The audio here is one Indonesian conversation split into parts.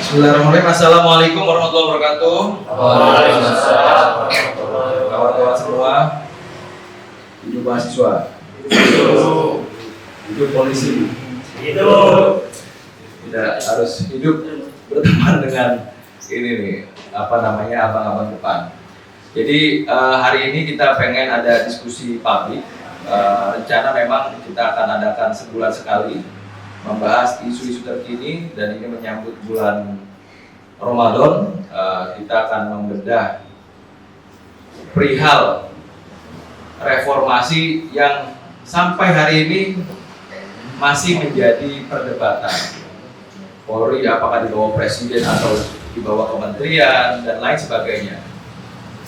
Bismillahirrahmanirrahim. Assalamualaikum warahmatullahi wabarakatuh. Waalaikumsalam. Kawan-kawan semua, hidup mahasiswa, hidup polisi, tidak harus hidup berteman dengan ini nih, abang-abang depan. Jadi hari ini kita pengen ada diskusi publik. Rencana memang kita akan adakan sebulan sekali, membahas isu-isu terkini, dan ini menyambut bulan Ramadan. Kita akan membedah perihal reformasi yang sampai hari ini masih menjadi perdebatan. Polri apakah di bawah presiden atau di bawah kementerian dan lain sebagainya.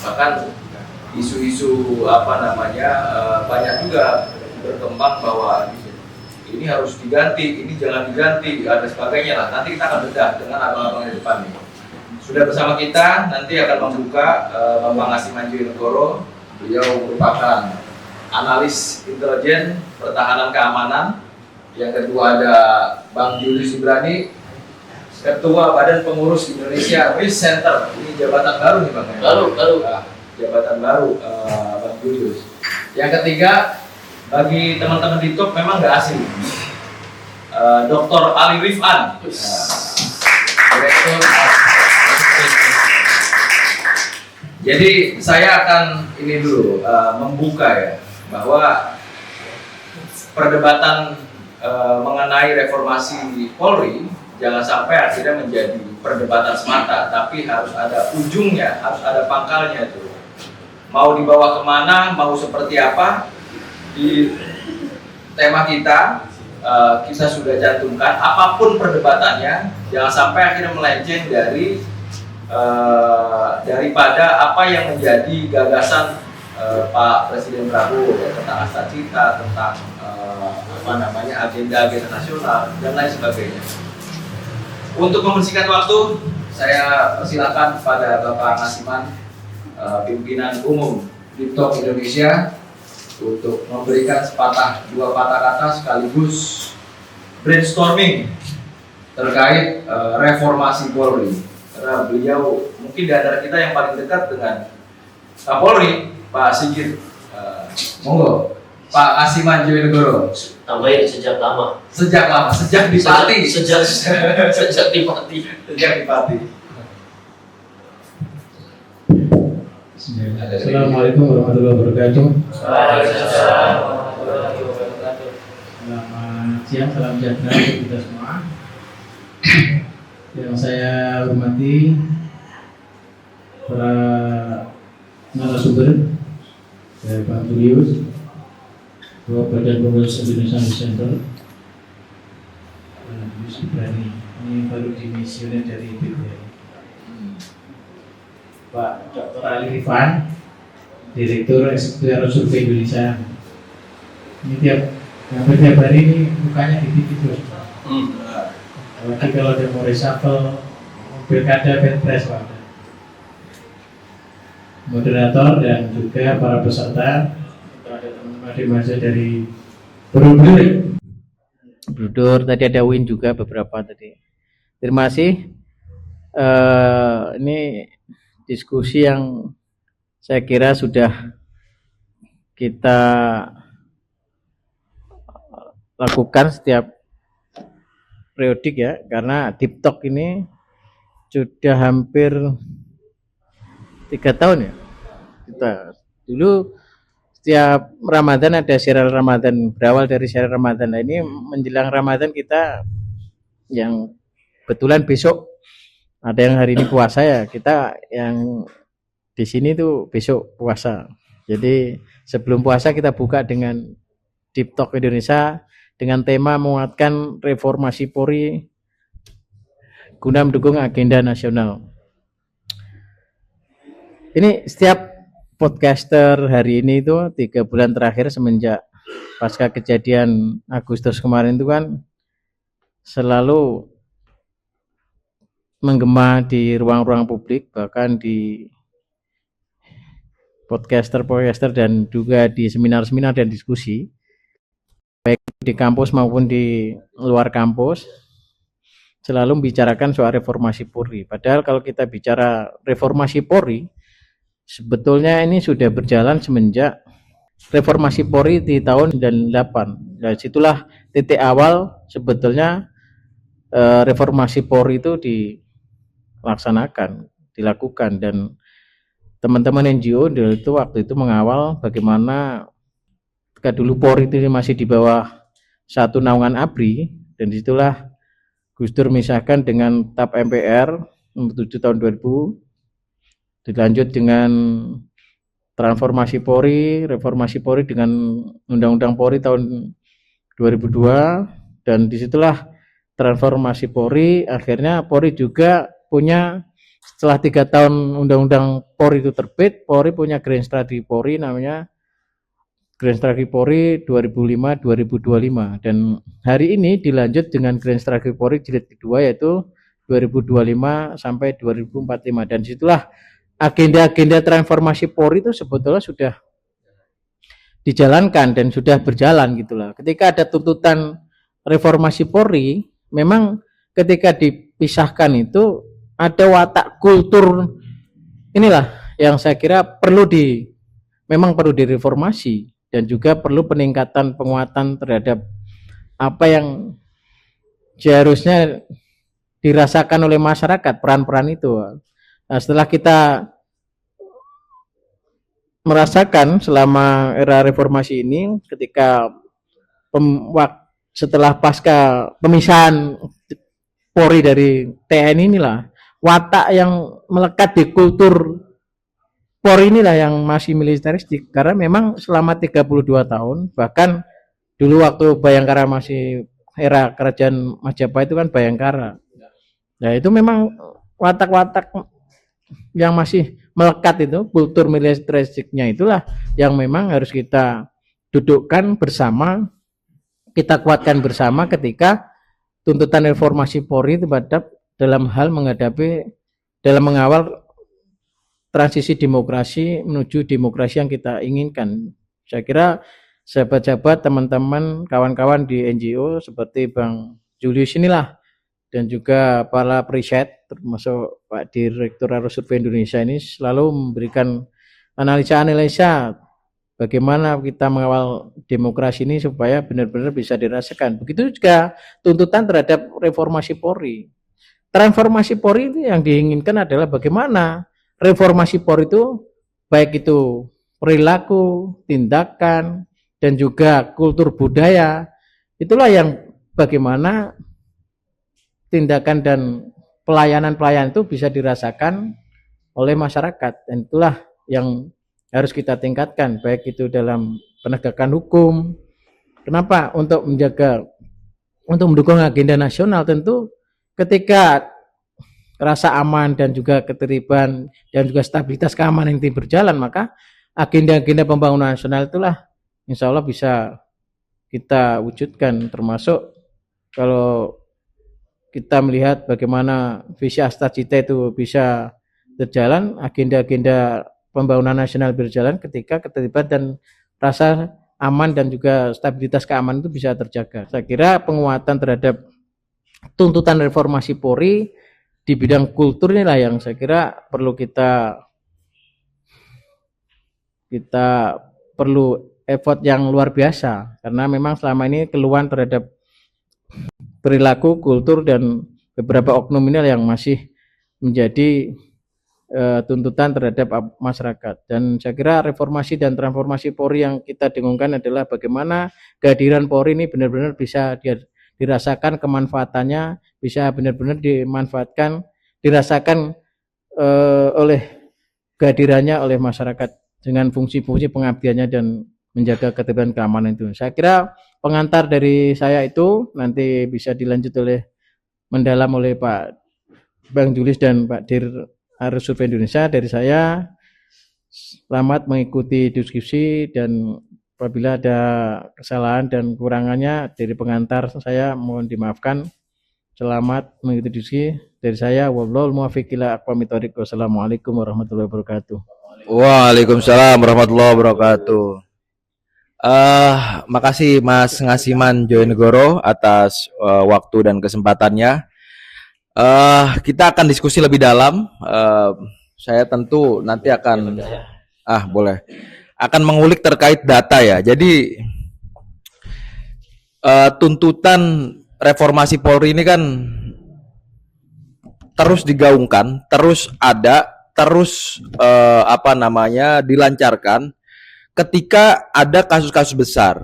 Bahkan isu-isu banyak juga berkembang bahwa ini harus diganti, ini jangan diganti, ada sebagainya lah. Nanti kita akan bedah dengan abang-abang di depan nih. Sudah bersama kita, nanti akan membuka Bambang Asiman Joyonegoro. Beliau merupakan analis intelijen pertahanan keamanan. Yang kedua ada Bang Julius Ibrani, Ketua Badan Pengurus Indonesia Risk Center. Ini jabatan baru nih Bang. Jabatan baru Bang Julius. Yang ketiga, bagi teman-teman di top memang nggak asing, Dr. Ali Rifan, Direktur. Jadi saya akan ini dulu membuka ya, bahwa perdebatan mengenai reformasi Polri jangan sampai akhirnya menjadi perdebatan semata, tapi harus ada ujungnya, harus ada pangkalnya itu. Mau dibawa kemana, mau seperti apa, di tema kita sudah cantumkan, apapun perdebatannya jangan sampai akhirnya melenceng daripada apa yang menjadi gagasan Pak Presiden Prabowo tentang Astacita, tentang agenda nasional dan lain sebagainya. Untuk membersihkan waktu, saya persilakan kepada Bapak Asiman, pimpinan umum TikTok Indonesia, untuk memberikan dua patah kata sekaligus brainstorming terkait reformasi Polri. Karena beliau mungkin di antara kita yang paling dekat dengan Kapolri, Pak Sigit. Monggo, Pak Asiman Joyonegoro. Tambahin sejak lama. Sejak di Pati. Sejak di Pati. Assalamualaikum warahmatullahi wabarakatuh. Waalaikumsalam warahmatullahi wabarakatuh. Selamat siang, salam sejahtera untuk kita semua. Yang saya hormati para narasumber dari Pak Julius, Ketua Badan Pengurus Indonesia Risk Center, Julius Ibrani, ini baru dimisioner dari BPN. Pak Dr. Ali Rifan, Direktur Eksekutif Survei Indonesia. Ini tiap hari ini mukanya di TV terus. Apalagi kalau ada mau reshuffle, pilkada, pilpres, Pak. Moderator dan juga para peserta, ada teman-teman mahasiswa dari Borobudur, tadi ada Win juga beberapa tadi. Terima kasih. Ini diskusi yang saya kira sudah kita lakukan setiap periodik ya, karena TikTok ini sudah hampir 3 tahun ya. Kita dulu setiap Ramadan ada serial Ramadan, berawal dari serial Ramadan. Nah, ini menjelang Ramadan kita yang kebetulan besok ada yang hari ini puasa ya, kita yang di sini tuh besok puasa. Jadi sebelum puasa kita buka dengan TikTok Indonesia dengan tema menguatkan reformasi Polri guna mendukung agenda nasional. Ini setiap podcaster hari ini itu 3 bulan terakhir semenjak pasca kejadian Agustus kemarin itu kan selalu menggema di ruang-ruang publik, bahkan di podcaster dan juga di seminar-seminar dan diskusi, baik di kampus maupun di luar kampus. selalu membicarakan soal reformasi Polri. Padahal kalau kita bicara reformasi Polri, sebetulnya ini sudah berjalan semenjak reformasi Polri di tahun 98. Nah, situlah titik awal sebetulnya reformasi Polri itu dilaksanakan, dilakukan, dan teman-teman NGO itu waktu itu mengawal bagaimana ketika dulu Polri itu masih di bawah satu naungan ABRI, dan disitulah Gus Dur misahkan dengan TAP MPR nomor 7 tahun 2000, dilanjut dengan transformasi Polri, reformasi Polri dengan Undang-Undang Polri tahun 2002, dan disitulah transformasi Polri, akhirnya Polri juga punya, setelah 3 tahun Undang-Undang Polri itu terbit, Polri punya Grand Strategi Polri, namanya Grand Strategi Polri 2005-2025, dan hari ini dilanjut dengan Grand Strategi Polri jilid kedua, yaitu 2025 sampai 2045, dan disitulah agenda-agenda transformasi Polri itu sebetulnya sudah dijalankan dan sudah berjalan gitulah. Ketika ada tuntutan reformasi Polri, memang ketika dipisahkan itu ada watak kultur inilah yang saya kira memang perlu direformasi, dan juga perlu peningkatan penguatan terhadap apa yang seharusnya dirasakan oleh masyarakat, peran-peran itu. Nah, setelah kita merasakan selama era reformasi ini, ketika setelah pasca pemisahan Polri dari TNI inilah, watak yang melekat di kultur Polri inilah yang masih militeristik, karena memang selama 32 tahun, bahkan dulu waktu Bayangkara masih era kerajaan Majapahit itu kan Bayangkara. Nah, itu memang watak-watak yang masih melekat itu, kultur militeristiknya itulah yang memang harus kita dudukkan bersama, kita kuatkan bersama ketika tuntutan reformasi Polri terhadap dalam hal dalam mengawal transisi demokrasi menuju demokrasi yang kita inginkan. Saya kira sahabat-sahabat, teman-teman, kawan-kawan di NGO seperti Bang Julius inilah, dan juga para periset termasuk Pak Direktur Arus Survei Indonesia ini selalu memberikan analisa-analisa bagaimana kita mengawal demokrasi ini supaya benar-benar bisa dirasakan. Begitu juga tuntutan terhadap reformasi Polri. Transformasi Polri itu yang diinginkan adalah bagaimana reformasi Polri itu baik itu perilaku, tindakan, dan juga kultur budaya, itulah yang bagaimana tindakan dan pelayanan-pelayanan itu bisa dirasakan oleh masyarakat, dan itulah yang harus kita tingkatkan, baik itu dalam penegakan hukum. Kenapa? Untuk mendukung agenda nasional, tentu ketika rasa aman dan juga ketertiban dan juga stabilitas keamanan yang berjalan, maka agenda-agenda pembangunan nasional itulah insya Allah bisa kita wujudkan, termasuk kalau kita melihat bagaimana visi Asta Cita itu bisa berjalan, agenda-agenda pembangunan nasional berjalan ketika ketertiban dan rasa aman dan juga stabilitas keamanan itu bisa terjaga. Saya kira penguatan terhadap tuntutan reformasi Polri di bidang kultur inilah yang saya kira perlu kita perlu effort yang luar biasa, karena memang selama ini keluhan terhadap perilaku, kultur, dan beberapa oknum ini yang masih menjadi tuntutan terhadap masyarakat. Dan saya kira reformasi dan transformasi Polri yang kita dengungkan adalah bagaimana kehadiran Polri ini benar-benar bisa dirasakan kemanfaatannya, bisa benar-benar dimanfaatkan, dirasakan oleh kehadirannya oleh masyarakat dengan fungsi-fungsi pengabdiannya dan menjaga ketertiban keamanan itu. Saya kira pengantar dari saya itu nanti bisa dilanjut mendalam oleh Pak Bang Julius dan Pak Dir Arus Survei Indonesia. Dari saya, selamat mengikuti diskusi, dan apabila ada kesalahan dan kurangannya dari pengantar saya mohon dimaafkan. Selamat mengikuti diskusi dari saya. Wallahul muwaffiq ila aqwamit thoriq. Wassalamualaikum warahmatullahi wabarakatuh. Waalaikumsalam warahmatullahi wabarakatuh. Makasih Mas Ngasiman Joyonegoro atas waktu dan kesempatannya. Kita akan diskusi lebih dalam. Saya tentu nanti akan boleh akan mengulik terkait data ya. Jadi tuntutan reformasi Polri ini kan terus digaungkan, terus ada, terus dilancarkan ketika ada kasus-kasus besar.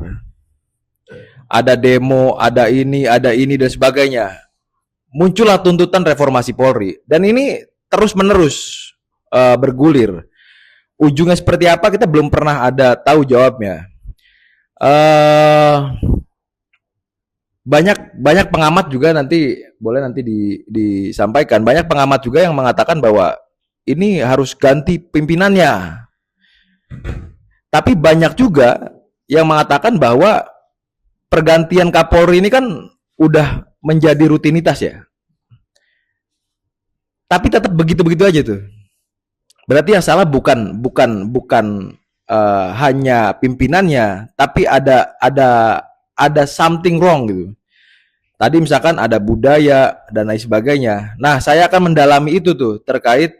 Ada demo, ada ini dan sebagainya. Muncullah tuntutan reformasi Polri dan ini terus-menerus bergulir. Ujungnya seperti apa kita belum pernah ada tahu jawabnya. Banyak pengamat juga boleh nanti disampaikan. Banyak pengamat juga yang mengatakan bahwa ini harus ganti pimpinannya. Tapi banyak juga yang mengatakan bahwa pergantian Kapolri ini kan udah menjadi rutinitas ya. Tapi tetap begitu-begitu aja tuh. Berarti yang salah bukan hanya pimpinannya, tapi ada something wrong gitu. Tadi misalkan ada budaya dan lain sebagainya. Nah, saya akan mendalami itu tuh terkait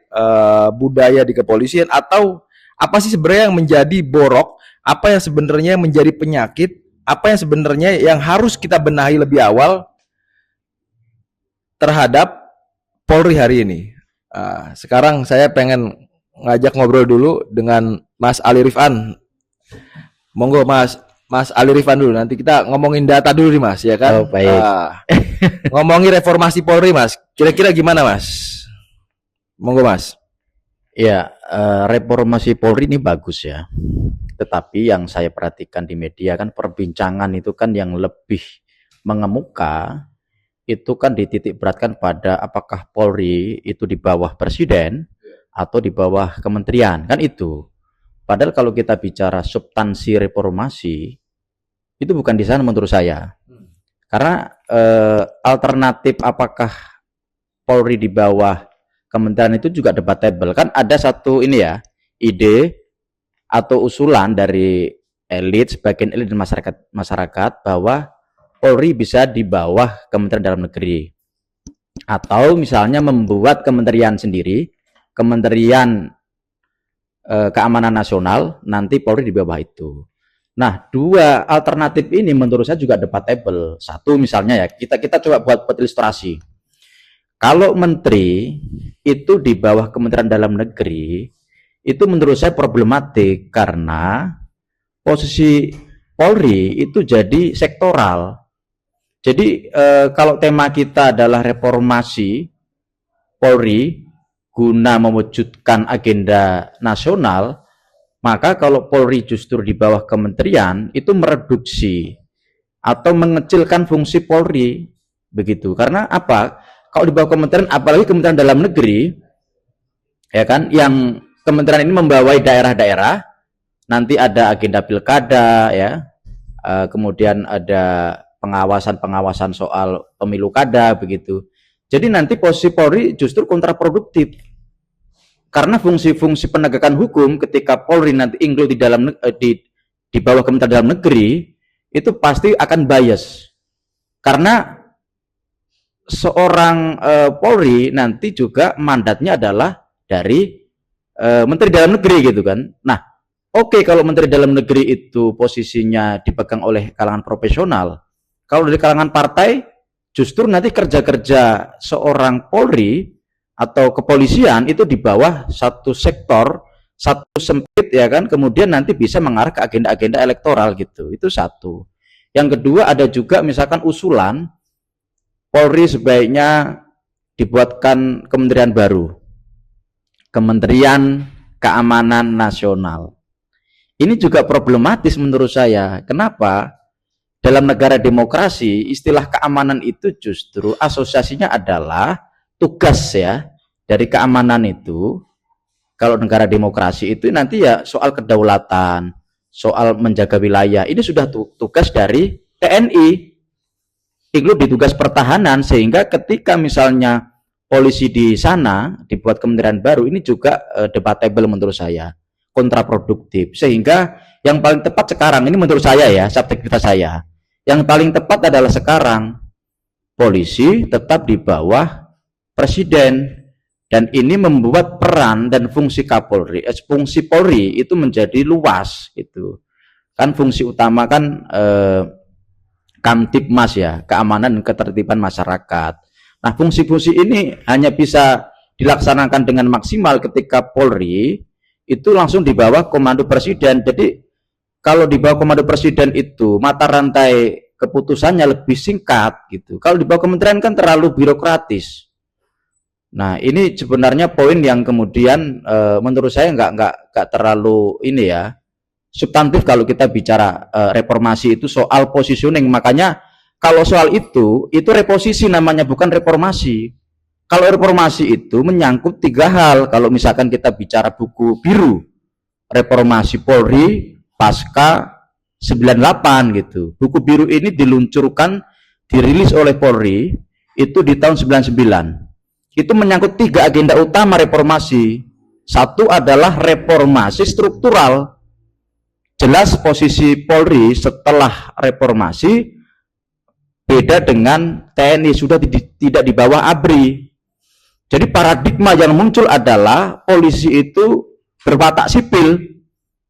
budaya di kepolisian atau apa sih sebenarnya yang menjadi borok, apa yang sebenarnya menjadi penyakit, apa yang sebenarnya yang harus kita benahi lebih awal terhadap Polri hari ini. Sekarang saya pengen ngajak ngobrol dulu dengan Mas Ali Rifan. Monggo Mas Ali Rifan dulu. Nanti kita ngomongin data dulu nih Mas, ya kan? Oh, baik. Ngomongin reformasi Polri Mas. Kira-kira gimana Mas? Monggo Mas. Ya, reformasi Polri ini bagus ya. Tetapi yang saya perhatikan di media kan perbincangan itu kan yang lebih mengemuka itu kan dititik beratkan pada apakah Polri itu di bawah presiden atau di bawah kementerian, kan itu. Padahal kalau kita bicara substansi reformasi itu bukan di sana menurut saya. Karena alternatif apakah Polri di bawah kementerian itu juga debatable. Kan ada satu ini ya, ide atau usulan dari elit, sebagian elit dan masyarakat bahwa Polri bisa di bawah Kementerian Dalam Negeri. Atau misalnya membuat kementerian sendiri, Kementerian Keamanan Nasional, nanti Polri di bawah itu. Nah, dua alternatif ini menurut saya juga debatable. Satu misalnya ya, kita coba buat ilustrasi. Kalau menteri itu di bawah Kementerian Dalam Negeri, itu menurut saya problematik karena posisi Polri itu jadi sektoral. Jadi kalau tema kita adalah reformasi Polri guna mewujudkan agenda nasional, maka kalau Polri justru di bawah kementerian itu mereduksi atau mengecilkan fungsi Polri begitu. Karena apa? Kalau di bawah kementerian, apalagi Kementerian Dalam Negeri, ya kan, yang kementerian ini membawai daerah-daerah, nanti ada agenda pilkada, ya, kemudian ada pengawasan soal pemilu kada, begitu. Jadi nanti posisi Polri justru kontraproduktif, karena fungsi-fungsi penegakan hukum ketika Polri nanti include di dalam di bawah Kementerian Dalam Negeri itu pasti akan bias, karena seorang Polri nanti juga mandatnya adalah dari Menteri Dalam Negeri gitu kan. Nah, oke, kalau Menteri Dalam Negeri itu posisinya dipegang oleh kalangan profesional. Kalau dari kalangan partai, justru nanti kerja-kerja seorang Polri atau kepolisian itu di bawah satu sektor, satu sempit ya kan, kemudian nanti bisa mengarah ke agenda-agenda elektoral gitu. Itu satu. Yang kedua, ada juga misalkan usulan Polri sebaiknya dibuatkan kementerian baru. Kementerian Keamanan Nasional. Ini juga problematis menurut saya. Kenapa? Dalam negara demokrasi, istilah keamanan itu justru asosiasinya adalah tugas ya dari keamanan itu. Kalau negara demokrasi itu nanti ya soal kedaulatan, soal menjaga wilayah. Ini sudah tugas dari TNI. Include di tugas pertahanan, sehingga ketika misalnya polisi di sana dibuat kementerian baru, ini juga debatable menurut saya, kontraproduktif. Sehingga yang paling tepat sekarang ini menurut saya ya, subjektivitas saya, yang paling tepat adalah sekarang polisi tetap di bawah presiden, dan ini membuat peran dan fungsi Kapolri, fungsi Polri itu menjadi luas itu. Kan fungsi utama kan Kamtibmas ya, keamanan dan ketertiban masyarakat. Nah, fungsi-fungsi ini hanya bisa dilaksanakan dengan maksimal ketika Polri itu langsung di bawah komando presiden. Jadi kalau di bawah komando presiden itu mata rantai keputusannya lebih singkat gitu. Kalau di bawah kementerian kan terlalu birokratis. Nah, ini sebenarnya poin yang kemudian menurut saya nggak terlalu ini ya substantif kalau kita bicara reformasi itu soal positioning. Makanya kalau soal itu reposisi namanya, bukan reformasi. Kalau reformasi itu menyangkut 3 hal. Kalau misalkan kita bicara buku biru reformasi Polri pasca 98 gitu. Buku biru ini diluncurkan, dirilis oleh Polri itu di tahun 99. Itu menyangkut 3 agenda utama reformasi. Satu adalah reformasi struktural. Jelas posisi Polri setelah reformasi beda dengan TNI, sudah tidak di bawah ABRI. Jadi paradigma yang muncul adalah polisi itu berwatak sipil.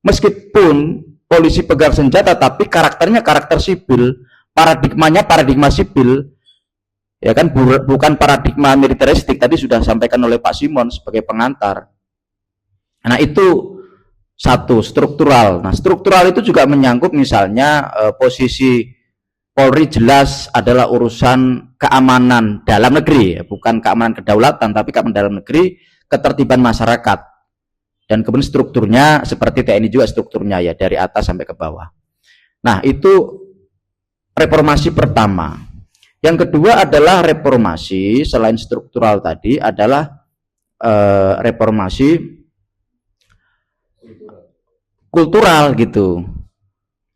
Meskipun polisi pegang senjata, tapi karakternya karakter sipil. Paradigmanya paradigma sipil. Ya kan, bukan paradigma militeristik. Tadi sudah sampaikan oleh Pak Simon sebagai pengantar. Nah, itu satu, struktural. Nah, struktural itu juga menyangkut misalnya posisi Polri jelas adalah urusan keamanan dalam negeri, bukan keamanan kedaulatan, tapi keamanan dalam negeri, ketertiban masyarakat. Dan kemudian strukturnya seperti TNI juga strukturnya ya, dari atas sampai ke bawah. Nah, itu reformasi pertama. Yang kedua adalah reformasi selain struktural tadi adalah reformasi kultural gitu.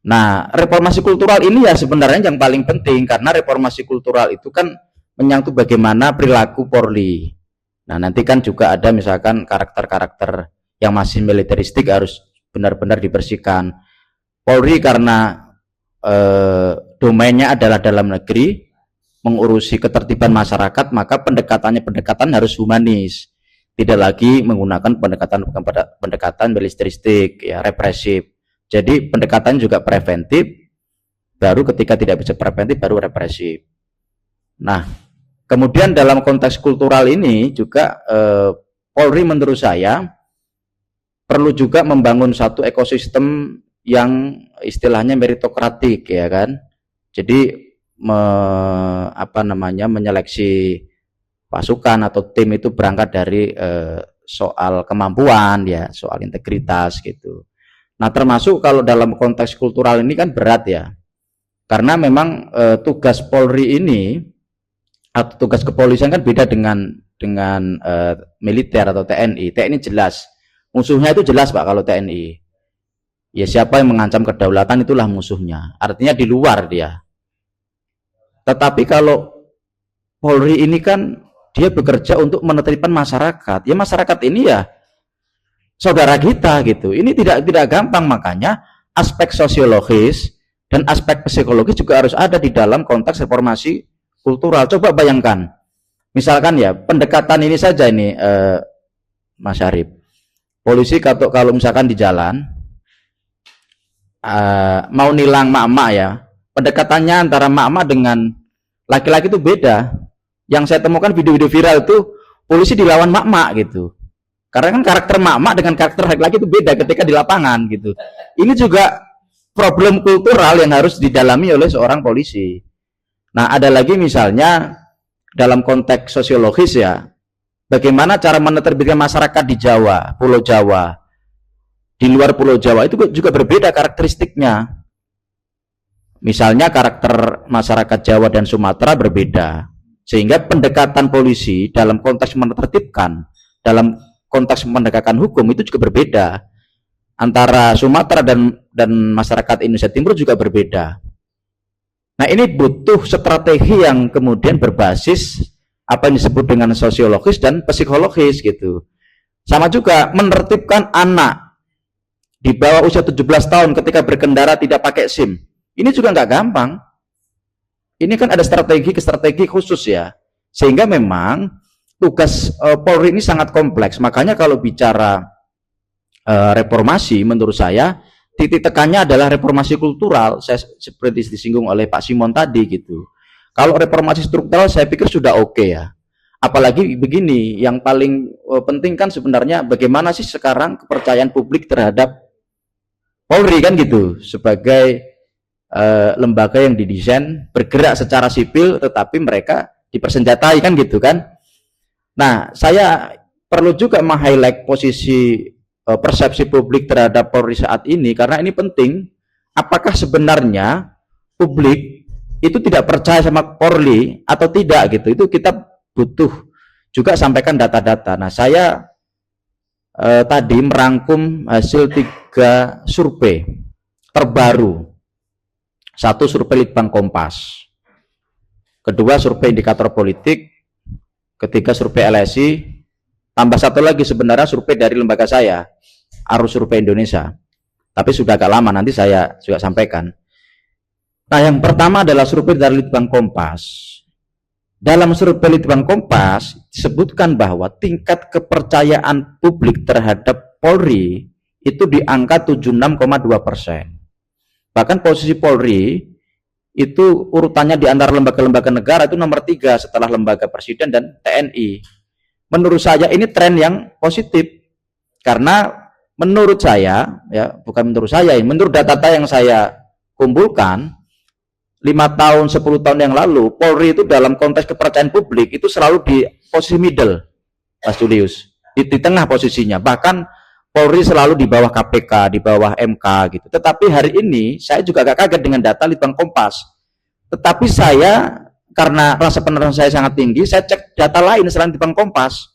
Nah, reformasi kultural ini ya sebenarnya yang paling penting, karena reformasi kultural itu kan menyangkut bagaimana perilaku Polri. Nah, nanti kan juga ada misalkan karakter-karakter yang masih militeristik harus benar-benar dibersihkan. Polri karena domainnya adalah dalam negeri, mengurusi ketertiban masyarakat, maka pendekatan harus humanis. Tidak lagi menggunakan pendekatan militeristik ya, represif. Jadi pendekatan juga preventif, baru ketika tidak bisa preventif baru represif. Nah, kemudian dalam konteks kultural ini juga Polri menurut saya perlu juga membangun satu ekosistem yang istilahnya meritokratik ya kan. Jadi menyeleksi pasukan atau tim itu berangkat dari soal kemampuan ya, soal integritas gitu. Nah, termasuk kalau dalam konteks kultural ini kan berat ya, karena memang tugas Polri ini atau tugas kepolisian kan beda dengan militer atau TNI. TNI jelas musuhnya, itu jelas Pak. Kalau TNI ya siapa yang mengancam kedaulatan itulah musuhnya, artinya di luar dia. Tetapi kalau Polri ini kan dia bekerja untuk menertibkan masyarakat. Ya masyarakat ini ya saudara kita gitu. Ini tidak gampang, makanya aspek sosiologis dan aspek psikologis juga harus ada di dalam konteks reformasi kultural. Coba bayangkan, misalkan ya pendekatan ini saja ini Mas Syarif. Polisi kalau misalkan di jalan mau nilang mak-mak ya, pendekatannya antara mak-mak dengan laki-laki itu beda. Yang saya temukan video-video viral itu polisi dilawan mak-mak gitu. Karena kan karakter mak-mak dengan karakter laki-laki itu beda ketika di lapangan gitu. Ini juga problem kultural yang harus didalami oleh seorang polisi. Nah, ada lagi misalnya dalam konteks sosiologis ya, bagaimana cara menerbitkan masyarakat di Jawa, Pulau Jawa, di luar Pulau Jawa itu juga berbeda karakteristiknya. Misalnya karakter masyarakat Jawa dan Sumatera berbeda, sehingga pendekatan polisi dalam konteks menertibkan, dalam konteks menegakkan hukum itu juga berbeda. Antara Sumatera dan masyarakat Indonesia Timur juga berbeda. Nah, ini butuh strategi yang kemudian berbasis apa yang disebut dengan sosiologis dan psikologis gitu. Sama juga menertibkan anak di bawah usia 17 tahun ketika berkendara tidak pakai SIM. Ini juga nggak gampang. Ini kan ada strategi khusus ya. Sehingga memang tugas Polri ini sangat kompleks. Makanya kalau bicara reformasi, menurut saya titik tekannya adalah reformasi kultural. Saya seperti disinggung oleh Pak Simon tadi gitu. Kalau reformasi struktural saya pikir sudah oke ya. Apalagi begini, yang paling penting kan sebenarnya bagaimana sih sekarang kepercayaan publik terhadap Polri kan gitu, sebagai lembaga yang didesain bergerak secara sipil tetapi mereka dipersenjatai kan gitu kan. Nah, saya perlu juga meng-highlight posisi persepsi publik terhadap Polri saat ini karena ini penting. Apakah sebenarnya publik itu tidak percaya sama Polri atau tidak gitu? Itu kita butuh juga sampaikan data-data. Nah, saya tadi merangkum hasil 3 survei terbaru. 1 survei Litbang Kompas, 2 survei indikator politik, 3 survei LSI, tambah 1 lagi sebenarnya survei dari lembaga saya, Arus Survei Indonesia. Tapi sudah agak lama, nanti saya juga sampaikan. Nah, yang pertama adalah survei dari Litbang Kompas. Dalam survei Litbang Kompas disebutkan bahwa tingkat kepercayaan publik terhadap Polri itu di angka 76,2%. Bahkan posisi Polri itu urutannya di antara lembaga-lembaga negara itu nomor 3 setelah lembaga presiden dan TNI. Menurut saya ini tren yang positif karena menurut saya ya, bukan menurut saya, menurut data-data yang saya kumpulkan 5 tahun 10 tahun yang lalu Polri itu dalam konteks kepercayaan publik itu selalu di posisi middle, Mas Julius, di tengah posisinya. Bahkan Polri selalu di bawah KPK, di bawah MK gitu. Tetapi hari ini saya juga agak kaget dengan data Litbang Kompas. Tetapi saya karena rasa penasaran saya sangat tinggi, saya cek data lain selain Litbang Kompas.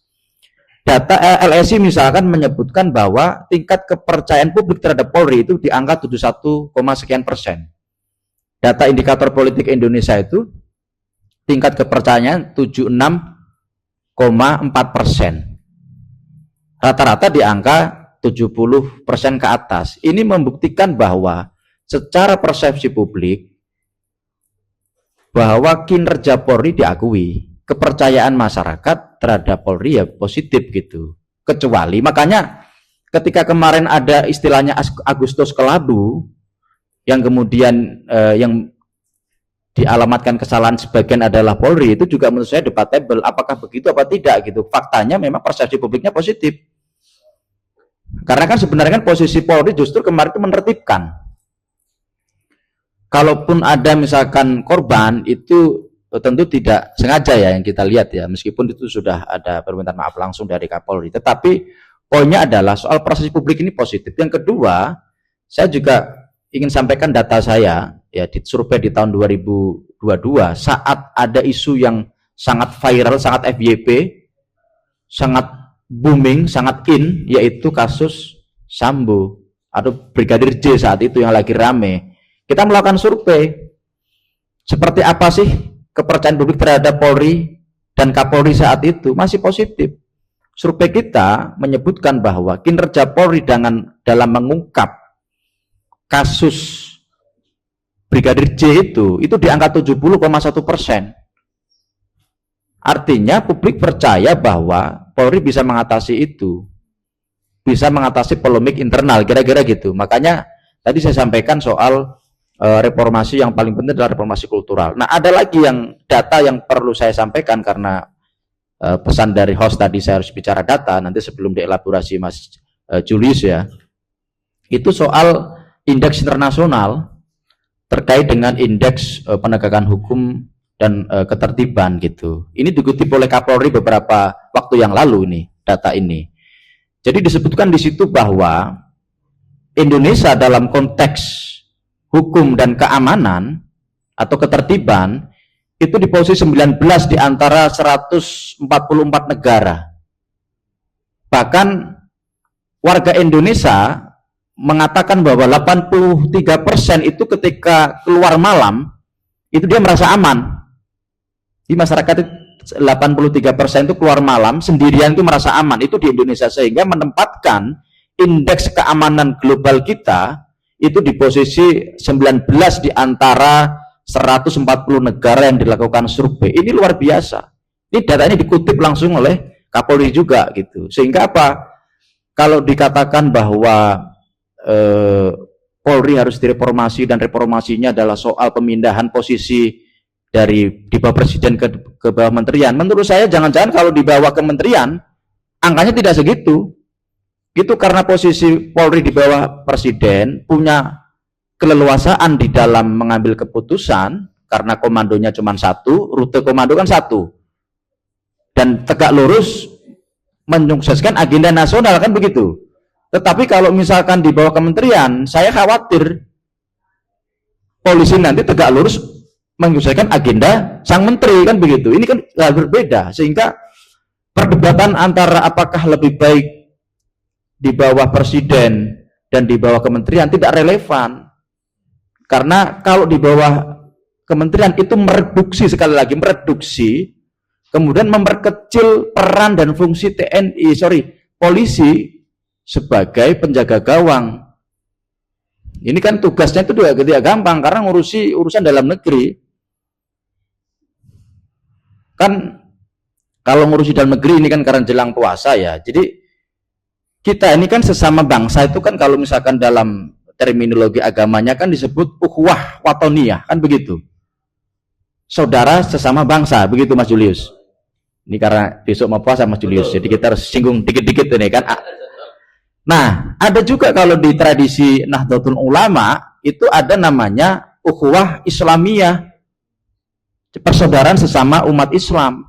Data LSI misalkan menyebutkan bahwa tingkat kepercayaan publik terhadap Polri itu di angka 71, sekian persen. Data indikator politik Indonesia itu tingkat kepercayaannya 76,4%. Rata-rata di angka 70% ke atas. Ini membuktikan bahwa secara persepsi publik bahwa kinerja Polri diakui, kepercayaan masyarakat terhadap Polri ya positif gitu. Kecuali makanya ketika kemarin ada istilahnya Agustus Kelabu yang kemudian yang dialamatkan kesalahan sebagian adalah Polri, itu juga menurut saya debatable apakah begitu apa tidak gitu. Faktanya memang persepsi publiknya positif. Karena kan sebenarnya kan posisi Polri justru kemarin itu menertibkan. Kalaupun ada misalkan korban itu tentu tidak sengaja ya yang kita lihat ya, meskipun itu sudah ada permintaan maaf langsung dari Kapolri. Tetapi poinnya adalah soal proses publik ini positif. Yang kedua, saya juga ingin sampaikan data saya ya di survei di tahun 2022 saat ada isu yang sangat viral, sangat FYP, sangat booming, sangat in, yaitu kasus Sambo atau Brigadir J saat itu yang lagi rame. Kita melakukan survei seperti apa sih kepercayaan publik terhadap Polri dan Kapolri saat itu, masih positif. Survei kita menyebutkan bahwa kinerja Polri dalam mengungkap kasus Brigadir J itu di angka 70,1%. Artinya publik percaya bahwa Polri bisa mengatasi itu, bisa mengatasi polemik internal, kira-kira gitu. Makanya tadi saya sampaikan soal reformasi yang paling penting adalah reformasi kultural. Nah, ada lagi yang data yang perlu saya sampaikan karena pesan dari host tadi saya harus bicara data, nanti sebelum dielaborasi Mas Julius ya. Itu soal indeks internasional terkait dengan indeks penegakan hukum dan ketertiban gitu. Ini dikutip oleh Kapolri beberapa waktu yang lalu ini, data ini. Jadi disebutkan di situ bahwa Indonesia dalam konteks hukum dan keamanan atau ketertiban itu di posisi 19 di antara 144 negara. Bahkan warga Indonesia mengatakan bahwa 83% itu ketika keluar malam itu dia merasa aman. Di masyarakat 83% itu keluar malam sendirian itu merasa aman, itu di Indonesia, sehingga menempatkan indeks keamanan global kita itu di posisi 19 di antara 140 negara yang dilakukan survei. Ini luar biasa. Ini data ini dikutip langsung oleh Kapolri juga gitu. Sehingga apa? Kalau dikatakan bahwa Polri harus direformasi dan reformasinya adalah soal pemindahan posisi dari di bawah presiden ke bawah kementerian, menurut saya jangan-jangan kalau di bawah kementerian angkanya tidak segitu. Itu karena posisi Polri di bawah presiden punya keleluasaan di dalam mengambil keputusan karena komandonya cuma satu, rute komando kan satu, dan tegak lurus menyukseskan agenda nasional kan begitu. Tetapi kalau misalkan di bawah kementerian, saya khawatir polisi nanti tegak lurus menyelesaikan agenda sang menteri kan begitu. Ini kan hal berbeda, sehingga perdebatan antara apakah lebih baik di bawah presiden dan di bawah kementerian tidak relevan. Karena kalau di bawah kementerian itu mereduksi, sekali lagi mereduksi, kemudian memperkecil peran dan fungsi polisi sebagai penjaga gawang. Ini kan tugasnya itu tidak gampang karena ngurusi urusan dalam negeri. Kan kalau ngurusi dalam negeri ini kan karena jelang puasa ya. Jadi kita ini kan sesama bangsa itu kan kalau misalkan dalam terminologi agamanya kan disebut ukhuwah watoniyah kan begitu. Saudara sesama bangsa, begitu Mas Julius. Ini karena besok mau puasa Mas Julius, jadi kita harus singgung dikit-dikit ini kan. Nah, ada juga kalau di tradisi Nahdlatul Ulama itu ada namanya ukhuwah Islamiyah, persaudaraan sesama umat Islam.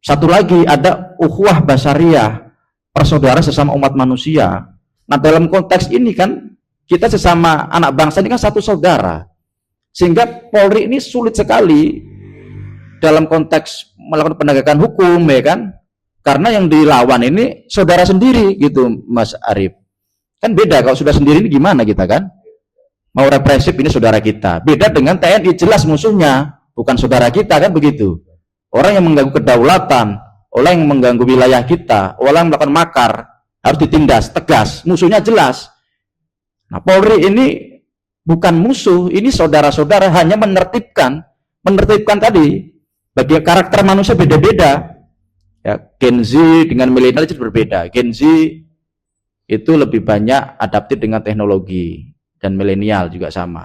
Satu lagi ada ukhuwah Basariyah, persaudaraan sesama umat manusia. Nah, dalam konteks ini kan kita sesama anak bangsa ini kan satu saudara. Sehingga Polri ini sulit sekali dalam konteks melakukan penegakan hukum ya kan. Karena yang dilawan ini saudara sendiri gitu Mas Arief. Kan beda kalau sudah sendiri ini gimana kita kan? Mau represif ini saudara kita. Beda dengan TNI, jelas musuhnya, bukan saudara kita kan begitu. Orang yang mengganggu kedaulatan, orang yang mengganggu wilayah kita, orang yang melakukan makar harus ditindas tegas, musuhnya jelas. Nah, Polri ini bukan musuh, ini saudara-saudara, hanya menertibkan tadi. Bagi karakter manusia beda-beda. Ya, Gen Z dengan milenial itu berbeda. Gen Z itu lebih banyak adaptif dengan teknologi dan milenial juga sama.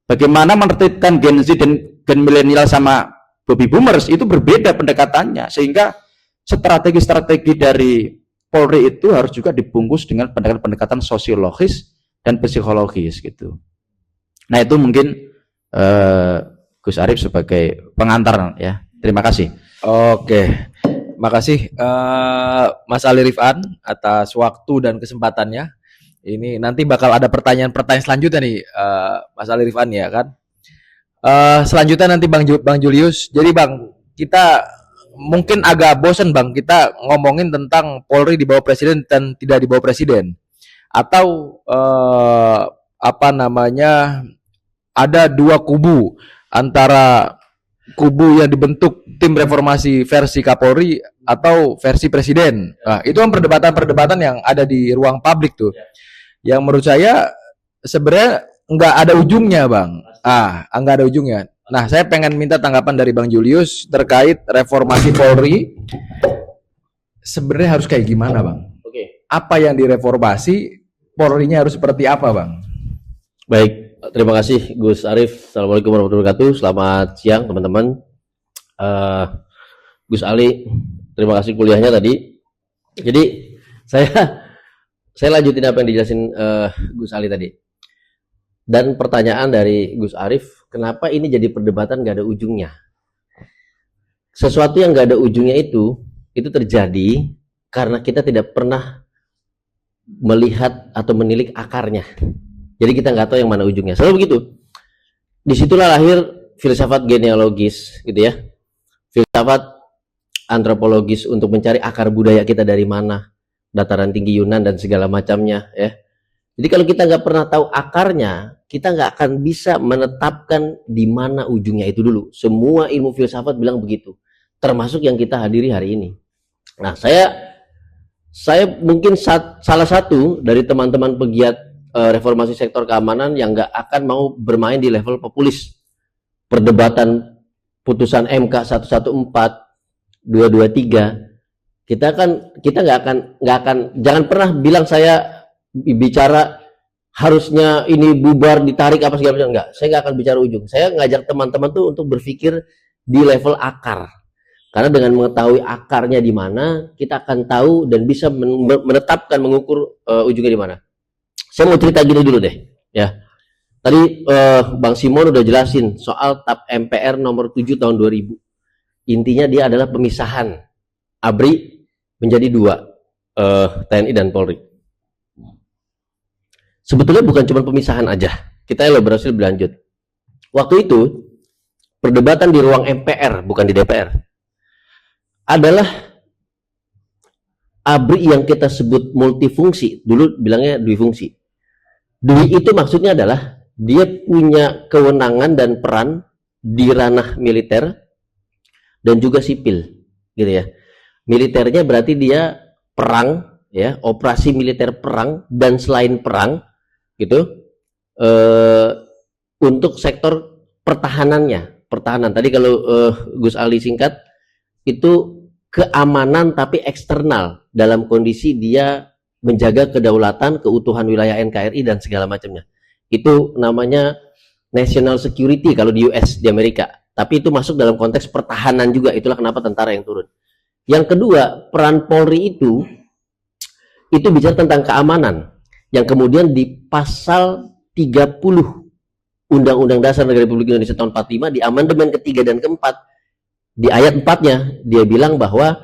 Bagaimana menertibkan Gen Z dan Gen milenial sama baby boomers itu berbeda pendekatannya, sehingga strategi-strategi dari Polri itu harus juga dibungkus dengan pendekatan-pendekatan sosiologis dan psikologis gitu. Nah, itu mungkin Gus Arief sebagai pengantar ya. Terima kasih. Oke. Makasih Mas Ali Rifan atas waktu dan kesempatannya. Ini nanti bakal ada pertanyaan-pertanyaan selanjutnya nih Mas Ali Rifan ya kan. Selanjutnya nanti Bang Julius. Jadi Bang, kita mungkin agak bosen Bang kita ngomongin tentang Polri di bawah presiden dan tidak di bawah presiden. Atau ada dua kubu, antara kubu yang dibentuk tim reformasi versi Kapolri atau versi presiden. Nah, itu kan perdebatan-perdebatan yang ada di ruang publik tuh. Yang menurut saya sebenarnya nggak ada ujungnya, Bang. Nggak ada ujungnya. Nah, saya pengen minta tanggapan dari Bang Julius terkait reformasi Polri. Sebenarnya harus kayak gimana, Bang? Oke. Apa yang direformasi, Polri-nya harus seperti apa, Bang? Baik, terima kasih Gus Arief. Assalamualaikum warahmatullahi wabarakatuh. Selamat siang teman-teman. Gus Ali, terima kasih kuliahnya tadi. Jadi saya lanjutin apa yang dijelasin Gus Ali tadi. Dan pertanyaan dari Gus Arief, kenapa ini jadi perdebatan nggak ada ujungnya? Sesuatu yang nggak ada ujungnya itu terjadi karena kita tidak pernah melihat atau menilik akarnya. Jadi kita nggak tahu yang mana ujungnya. Selalu begitu. Disitulah lahir filsafat genealogis, gitu ya. Filsafat antropologis untuk mencari akar budaya kita dari mana, dataran tinggi Yunan dan segala macamnya, ya. Jadi kalau kita nggak pernah tahu akarnya, kita nggak akan bisa menetapkan di mana ujungnya itu dulu. Semua ilmu filsafat bilang begitu, termasuk yang kita hadiri hari ini. Nah, saya mungkin salah satu dari teman-teman pegiat reformasi sektor keamanan yang nggak akan mau bermain di level populis. Perdebatan putusan MK 114 223, kita nggak akan jangan pernah bilang saya bicara harusnya ini bubar, ditarik apa segala macam. Enggak, saya nggak akan bicara ujung. Saya ngajak teman-teman tuh untuk berpikir di level akar. Karena dengan mengetahui akarnya di mana, kita akan tahu dan bisa menetapkan, mengukur ujungnya di mana. Saya mau cerita gini dulu deh, ya. Tadi Bang Simon udah jelasin soal TAP MPR nomor 7 tahun 2000. Intinya dia adalah pemisahan ABRI menjadi dua, TNI dan Polri. Sebetulnya bukan cuma pemisahan aja, kita elaborasi lebih lanjut. Waktu itu perdebatan di ruang MPR, bukan di DPR, adalah ABRI yang kita sebut multifungsi, dulu bilangnya duifungsi. Dui itu maksudnya adalah dia punya kewenangan dan peran di ranah militer dan juga sipil, gitu ya. Militernya berarti dia perang, ya, operasi militer perang, dan selain perang, gitu, untuk sektor pertahanannya, pertahanan. Tadi kalau Gus Ali singkat, itu keamanan tapi eksternal dalam kondisi dia menjaga kedaulatan, keutuhan wilayah NKRI dan segala macamnya. Itu namanya national security kalau di US, di Amerika. Tapi itu masuk dalam konteks pertahanan juga, itulah kenapa tentara yang turun. Yang kedua, peran Polri itu bicara tentang keamanan, yang kemudian di pasal 30 Undang-Undang Dasar Negara Republik Indonesia tahun 45, di amandemen ketiga dan keempat, di ayat 4-nya, dia bilang bahwa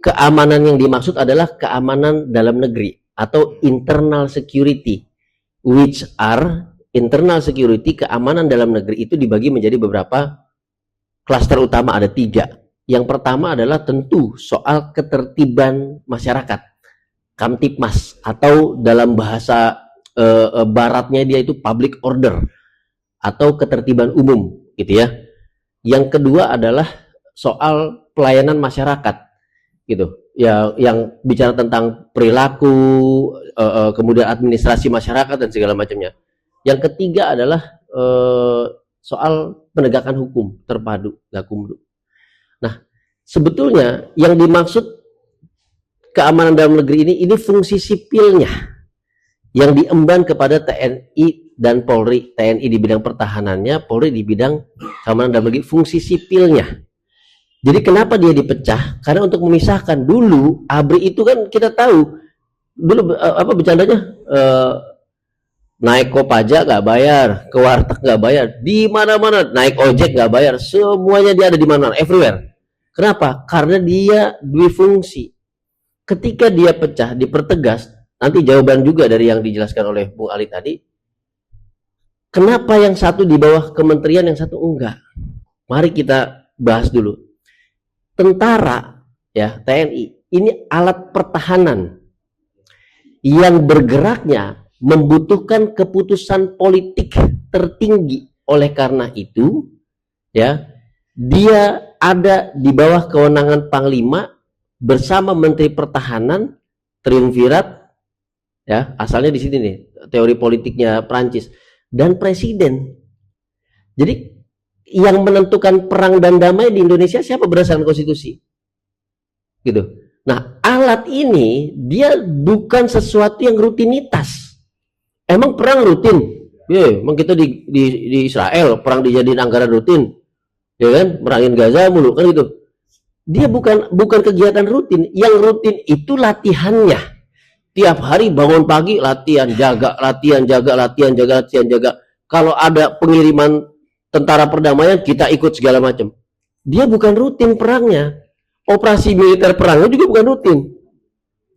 keamanan yang dimaksud adalah keamanan dalam negeri atau internal security, which are internal security, keamanan dalam negeri itu dibagi menjadi beberapa klaster utama, ada 3. Yang pertama adalah tentu soal ketertiban masyarakat, Kamtipmas, atau dalam bahasa baratnya dia itu public order atau ketertiban umum, gitu ya. Yang kedua adalah soal pelayanan masyarakat, gitu ya, yang bicara tentang perilaku, kemudian administrasi masyarakat dan segala macamnya. Yang ketiga adalah soal penegakan hukum terpadu, Gakumdu. Nah, sebetulnya yang dimaksud keamanan dalam negeri ini fungsi sipilnya yang diemban kepada TNI dan Polri. TNI di bidang pertahanannya, Polri di bidang keamanan dalam negeri, fungsi sipilnya. Jadi kenapa dia dipecah? Karena untuk memisahkan. Dulu ABRI itu kan kita tahu dulu apa bercandanya, naik Kopaja nggak bayar, ke warteg nggak bayar, di mana-mana naik ojek nggak bayar, semuanya dia ada di mana, everywhere. Kenapa? Karena dia duifungsi. Ketika dia pecah, dipertegas, nanti jawaban juga dari yang dijelaskan oleh Bung Ali tadi. Kenapa yang satu di bawah kementerian, yang satu enggak? Mari kita bahas dulu. Tentara, ya, TNI, ini alat pertahanan yang bergeraknya membutuhkan keputusan politik tertinggi. Oleh karena itu, ya, dia ada di bawah kewenangan Panglima bersama Menteri Pertahanan, triumvirat, ya, asalnya di sini nih, teori politiknya Prancis, dan Presiden. Jadi yang menentukan perang dan damai di Indonesia siapa berdasarkan konstitusi, gitu. Nah, alat ini dia bukan sesuatu yang rutinitas. Emang perang rutin? Ya, emang kita di Israel perang dijadiin anggaran rutin, ya kan? Merangin Gaza mulu kan gitu. Dia bukan kegiatan rutin. Yang rutin itu latihannya. Tiap hari bangun pagi latihan, jaga, latihan, jaga, latihan, jaga, latihan, jaga. Kalau ada pengiriman tentara perdamaian, kita ikut segala macam. Dia bukan rutin perangnya. Operasi militer perangnya juga bukan rutin,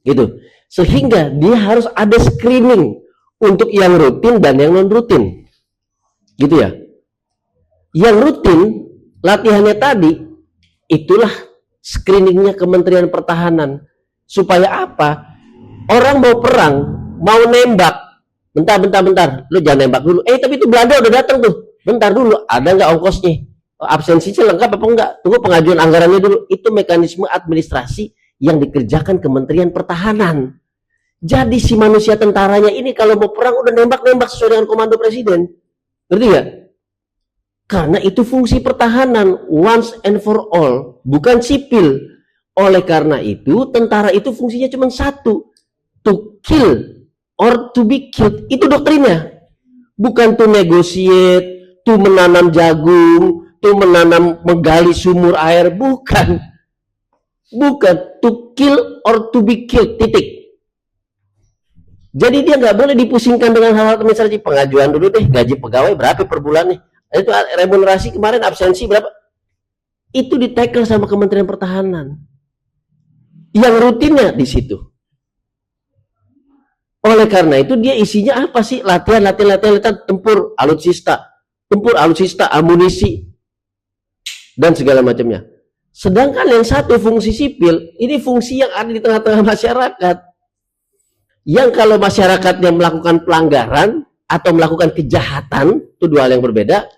gitu. Sehingga dia harus ada screening untuk yang rutin dan yang non rutin, gitu ya. Yang rutin latihannya tadi, itulah screeningnya Kementerian Pertahanan. Supaya apa? Orang mau perang, mau nembak, bentar, lu jangan nembak dulu. Tapi itu Belanda udah datang tuh. Bentar dulu, ada nggak ongkosnya? Absensinya lengkap apa enggak? Tunggu pengajuan anggarannya dulu. Itu mekanisme administrasi yang dikerjakan Kementerian Pertahanan. Jadi si manusia tentaranya ini kalau mau perang udah nembak-nembak sesuai dengan komando presiden. Ngerti nggak? Karena itu fungsi pertahanan once and for all, bukan sipil. Oleh karena itu, tentara itu fungsinya cuma satu, to kill or to be killed. Itu doktrinnya. Bukan to negotiate, to menanam jagung, to menggali sumur air, bukan. Bukan, to kill or to be killed, titik. Jadi dia nggak boleh dipusingkan dengan hal-hal administratif. Pengajuan dulu deh, gaji pegawai berapa per bulan nih. Itu remunerasi kemarin, absensi berapa. Itu ditackle sama Kementerian Pertahanan. Yang rutinnya di situ. Oleh karena itu dia isinya apa sih? Latihan tempur alutsista, amunisi, dan segala macamnya. Sedangkan yang satu fungsi sipil, ini fungsi yang ada di tengah-tengah masyarakat. Yang kalau masyarakatnya melakukan pelanggaran atau melakukan kejahatan, itu dua hal yang berbeda,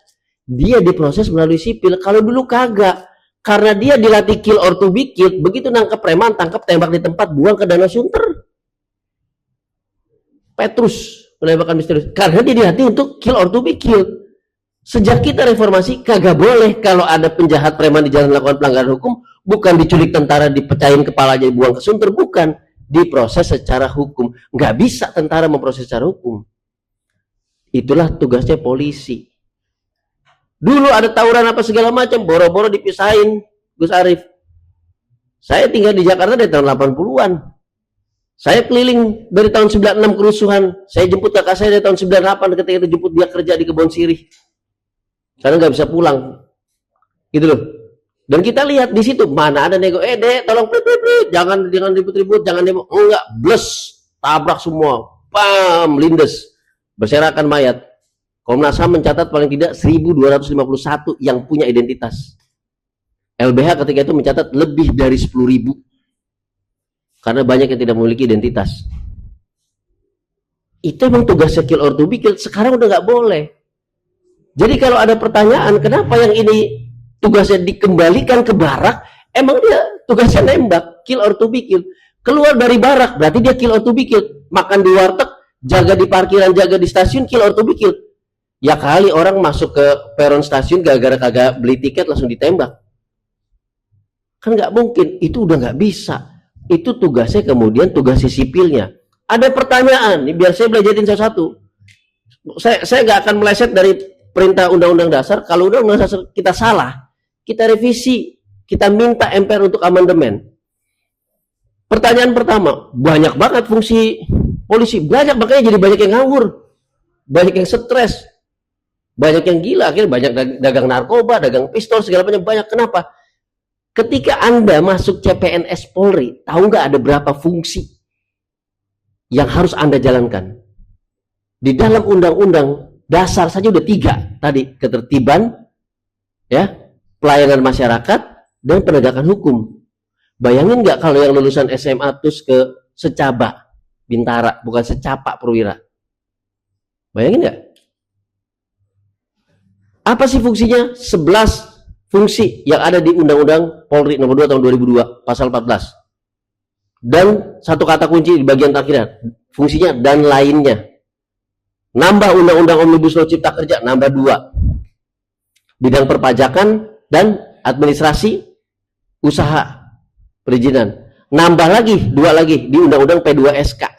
dia diproses melalui sipil. Kalau dulu kagak. Karena dia dilatih kill or to be killed, begitu nangkep preman, tangkap, tembak di tempat, buang ke Danau Sunter. Petrus, penembakan misterius. Karena dia dilatih untuk kill or to be killed. Sejak kita reformasi, kagak boleh kalau ada penjahat preman di jalan melakukan pelanggaran hukum, bukan diculik tentara, dipecahin kepalanya, dibuang ke Sunter, bukan. Diproses secara hukum. Nggak bisa tentara memproses secara hukum. Itulah tugasnya polisi. Dulu ada tawuran apa segala macam, boro-boro dipisahin, Gus Arif. Saya tinggal di Jakarta dari tahun 80-an. Saya keliling dari tahun 96 kerusuhan. Saya jemput kakak saya dari tahun 98 ketika itu jemput dia kerja di Kebon Sirih. Karena nggak bisa pulang. Gitu loh. Dan kita lihat di situ mana ada nego, dek, tolong jangan ribut-ribut, jangan demo. Enggak, bles, tabrak semua. Pam, lindes. Berserakan mayat. Komnas HAM mencatat paling tidak 1.251 yang punya identitas. LBH ketika itu mencatat lebih dari 10.000. Karena banyak yang tidak memiliki identitas. Itu emang tugasnya kill or to be killed. Sekarang udah nggak boleh. Jadi kalau ada pertanyaan, kenapa yang ini tugasnya dikembalikan ke barak, emang dia tugasnya nembak, kill or to be killed. Keluar dari barak, berarti dia kill or to be killed. Makan di warteg, jaga di parkiran, jaga di stasiun, kill or to be killed. Ya kali orang masuk ke peron stasiun gara-gara kagak beli tiket langsung ditembak. Kan nggak mungkin, itu udah nggak bisa. Itu tugasnya kemudian tugasnya sipilnya. Ada pertanyaan, nih biar saya belajarin satu-satu. Saya nggak akan meleset dari perintah undang-undang dasar. Kalau undang-undang dasar kita salah, kita revisi, kita minta MPR untuk amandemen. Pertanyaan pertama, banyak banget fungsi polisi, banyak, makanya jadi banyak yang ngawur, banyak yang stres. Banyak yang gila, akhirnya banyak dagang narkoba, dagang pistol, segala macam banyak. Kenapa? Ketika Anda masuk CPNS Polri, tahu nggak ada berapa fungsi yang harus Anda jalankan? Di dalam undang-undang dasar saja udah 3 tadi, ketertiban, ya, pelayanan masyarakat, dan penegakan hukum. Bayangin nggak kalau yang lulusan SMA terus ke secaba, Bintara, bukan secapa perwira. Bayangin nggak? Apa sih fungsinya? 11 fungsi yang ada di Undang-Undang Polri nomor 2 tahun 2002 pasal 14. Dan satu kata kunci di bagian terakhir, fungsinya dan lainnya. Nambah Undang-Undang Omnibus Law Cipta Kerja, nambah 2. Bidang perpajakan dan administrasi usaha perizinan. Nambah lagi 2 lagi di Undang-Undang P2SK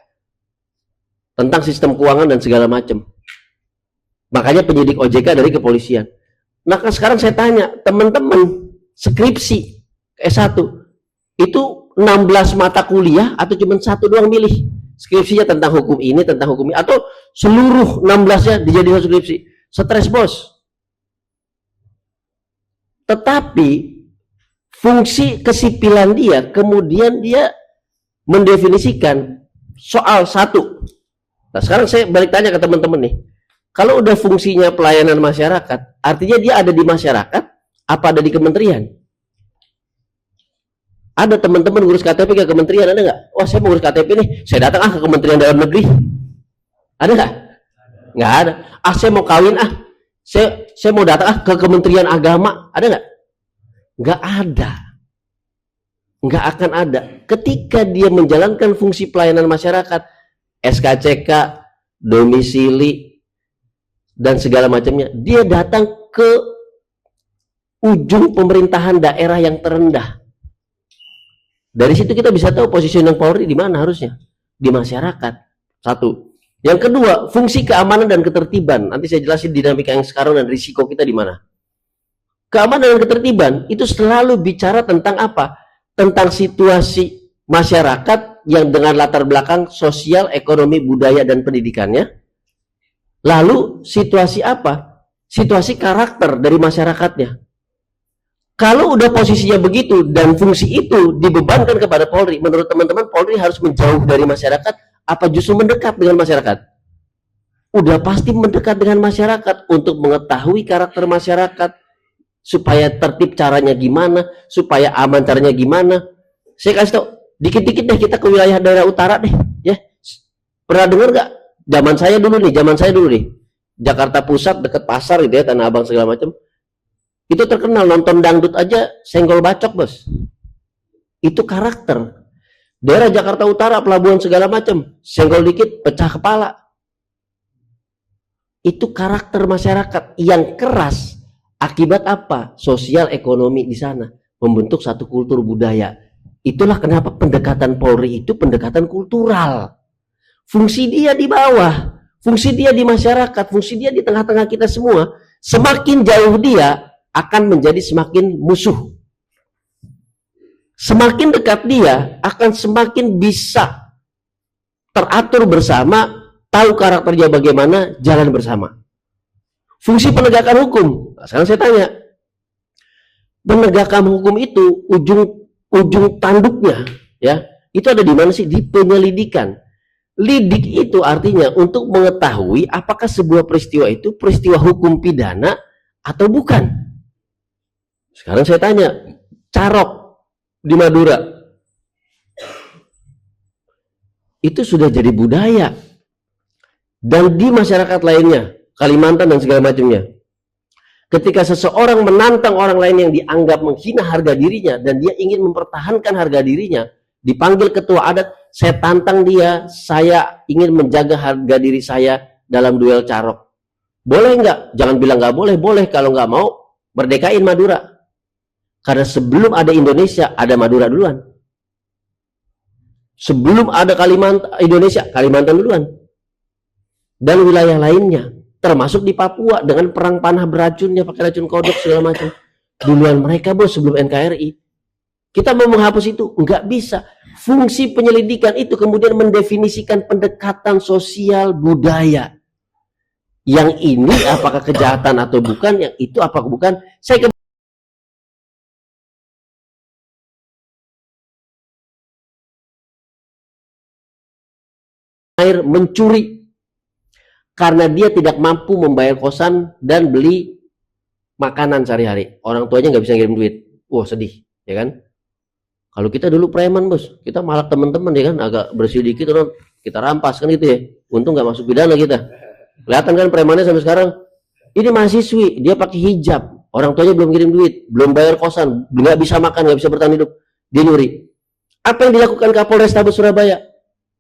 tentang sistem keuangan dan segala macam. Makanya penyidik OJK dari kepolisian. Nah sekarang saya tanya, teman-teman skripsi S1 itu 16 mata kuliah atau cuma 1 doang milih? Skripsinya tentang hukum ini, tentang hukum ini, atau seluruh 16-nya dijadikan skripsi? Stres bos. Tetapi fungsi kesipilan dia, kemudian dia mendefinisikan soal 1. Nah sekarang saya balik tanya ke teman-teman nih. Kalau udah fungsinya pelayanan masyarakat, artinya dia ada di masyarakat, apa ada di kementerian? Ada teman-teman ngurus KTP ke kementerian, ada nggak? Wah saya mau ngurus KTP nih, saya datang ke Kementerian Dalam Negeri. Ada nggak? Nggak ada. Saya mau kawin saya mau datang ke Kementerian Agama. Ada nggak? Nggak ada. Nggak akan ada. Ketika dia menjalankan fungsi pelayanan masyarakat, SKCK, domisili, dan segala macamnya, dia datang ke ujung pemerintahan daerah yang terendah. Dari situ kita bisa tahu positioning Polri di mana harusnya, di masyarakat. Satu. Yang kedua, fungsi keamanan dan ketertiban. Nanti saya jelasin dinamika yang sekarang dan risiko kita di mana. Keamanan dan ketertiban itu selalu bicara tentang apa? Tentang situasi masyarakat yang dengan latar belakang sosial, ekonomi, budaya, dan pendidikannya. Lalu situasi apa? Situasi karakter dari masyarakatnya. Kalau udah posisinya begitu dan fungsi itu dibebankan kepada Polri, menurut teman-teman Polri harus menjauh dari masyarakat apa justru mendekat dengan masyarakat? Udah pasti mendekat dengan masyarakat untuk mengetahui karakter masyarakat, supaya tertib caranya gimana, supaya aman caranya gimana. Saya kasih tau, dikit-dikit deh kita ke wilayah daerah utara deh, ya. Pernah dengar nggak? Zaman saya dulu nih, Jakarta Pusat dekat pasar gitu ya, Tanah Abang segala macam. Itu terkenal nonton dangdut aja senggol bacok, bos. Itu karakter. Daerah Jakarta Utara, pelabuhan segala macam, senggol dikit pecah kepala. Itu karakter masyarakat yang keras. Akibat apa? Sosial ekonomi di sana membentuk satu kultur budaya. Itulah kenapa pendekatan Polri itu pendekatan kultural. Fungsi dia di bawah, fungsi dia di masyarakat, fungsi dia di tengah-tengah kita semua. Semakin jauh dia akan menjadi semakin musuh. Semakin dekat dia akan semakin bisa teratur bersama, tahu karakternya bagaimana, jalan bersama. Fungsi penegakan hukum. Nah, sekarang saya tanya, penegakan hukum itu ujung tanduknya, ya, itu ada di mana sih? Di penyelidikan. Lidik itu artinya untuk mengetahui apakah sebuah peristiwa itu peristiwa hukum pidana atau bukan. Sekarang saya tanya, Carok di Madura itu sudah jadi budaya, dan di masyarakat lainnya, Kalimantan dan segala macamnya, ketika seseorang menantang orang lain yang dianggap menghina harga dirinya dan dia ingin mempertahankan harga dirinya, dipanggil ketua adat, saya tantang dia, saya ingin menjaga harga diri saya dalam duel Carok. Boleh nggak? Jangan bilang nggak boleh, boleh. Kalau nggak mau, merdekain Madura. Karena sebelum ada Indonesia, ada Madura duluan. Sebelum ada Indonesia, Kalimantan duluan. Dan wilayah lainnya, termasuk di Papua dengan perang panah beracunnya, pakai racun kodok segala macam. Duluan mereka, bos, sebelum NKRI. Kita mau menghapus itu? Nggak bisa. Fungsi penyelidikan itu kemudian mendefinisikan pendekatan sosial budaya. Yang ini apakah kejahatan atau bukan, yang itu apakah bukan. Saya air mencuri karena dia tidak mampu membayar kosan dan beli makanan sehari-hari. Orang tuanya nggak bisa ngirim duit. Wah, sedih, ya kan? Kalau kita dulu preman, bos, kita malak teman-teman, ya kan, agak bersih dikit orang kita rampas kan gitu ya. Untung nggak masuk pidana kita. Kelihatan kan premannya sampai sekarang. Ini mahasiswi, dia pakai hijab, orang tuanya belum kirim duit, belum bayar kosan, nggak bisa makan, nggak bisa bertahan hidup, dia nyuri. Apa yang dilakukan Kapolrestabes Surabaya?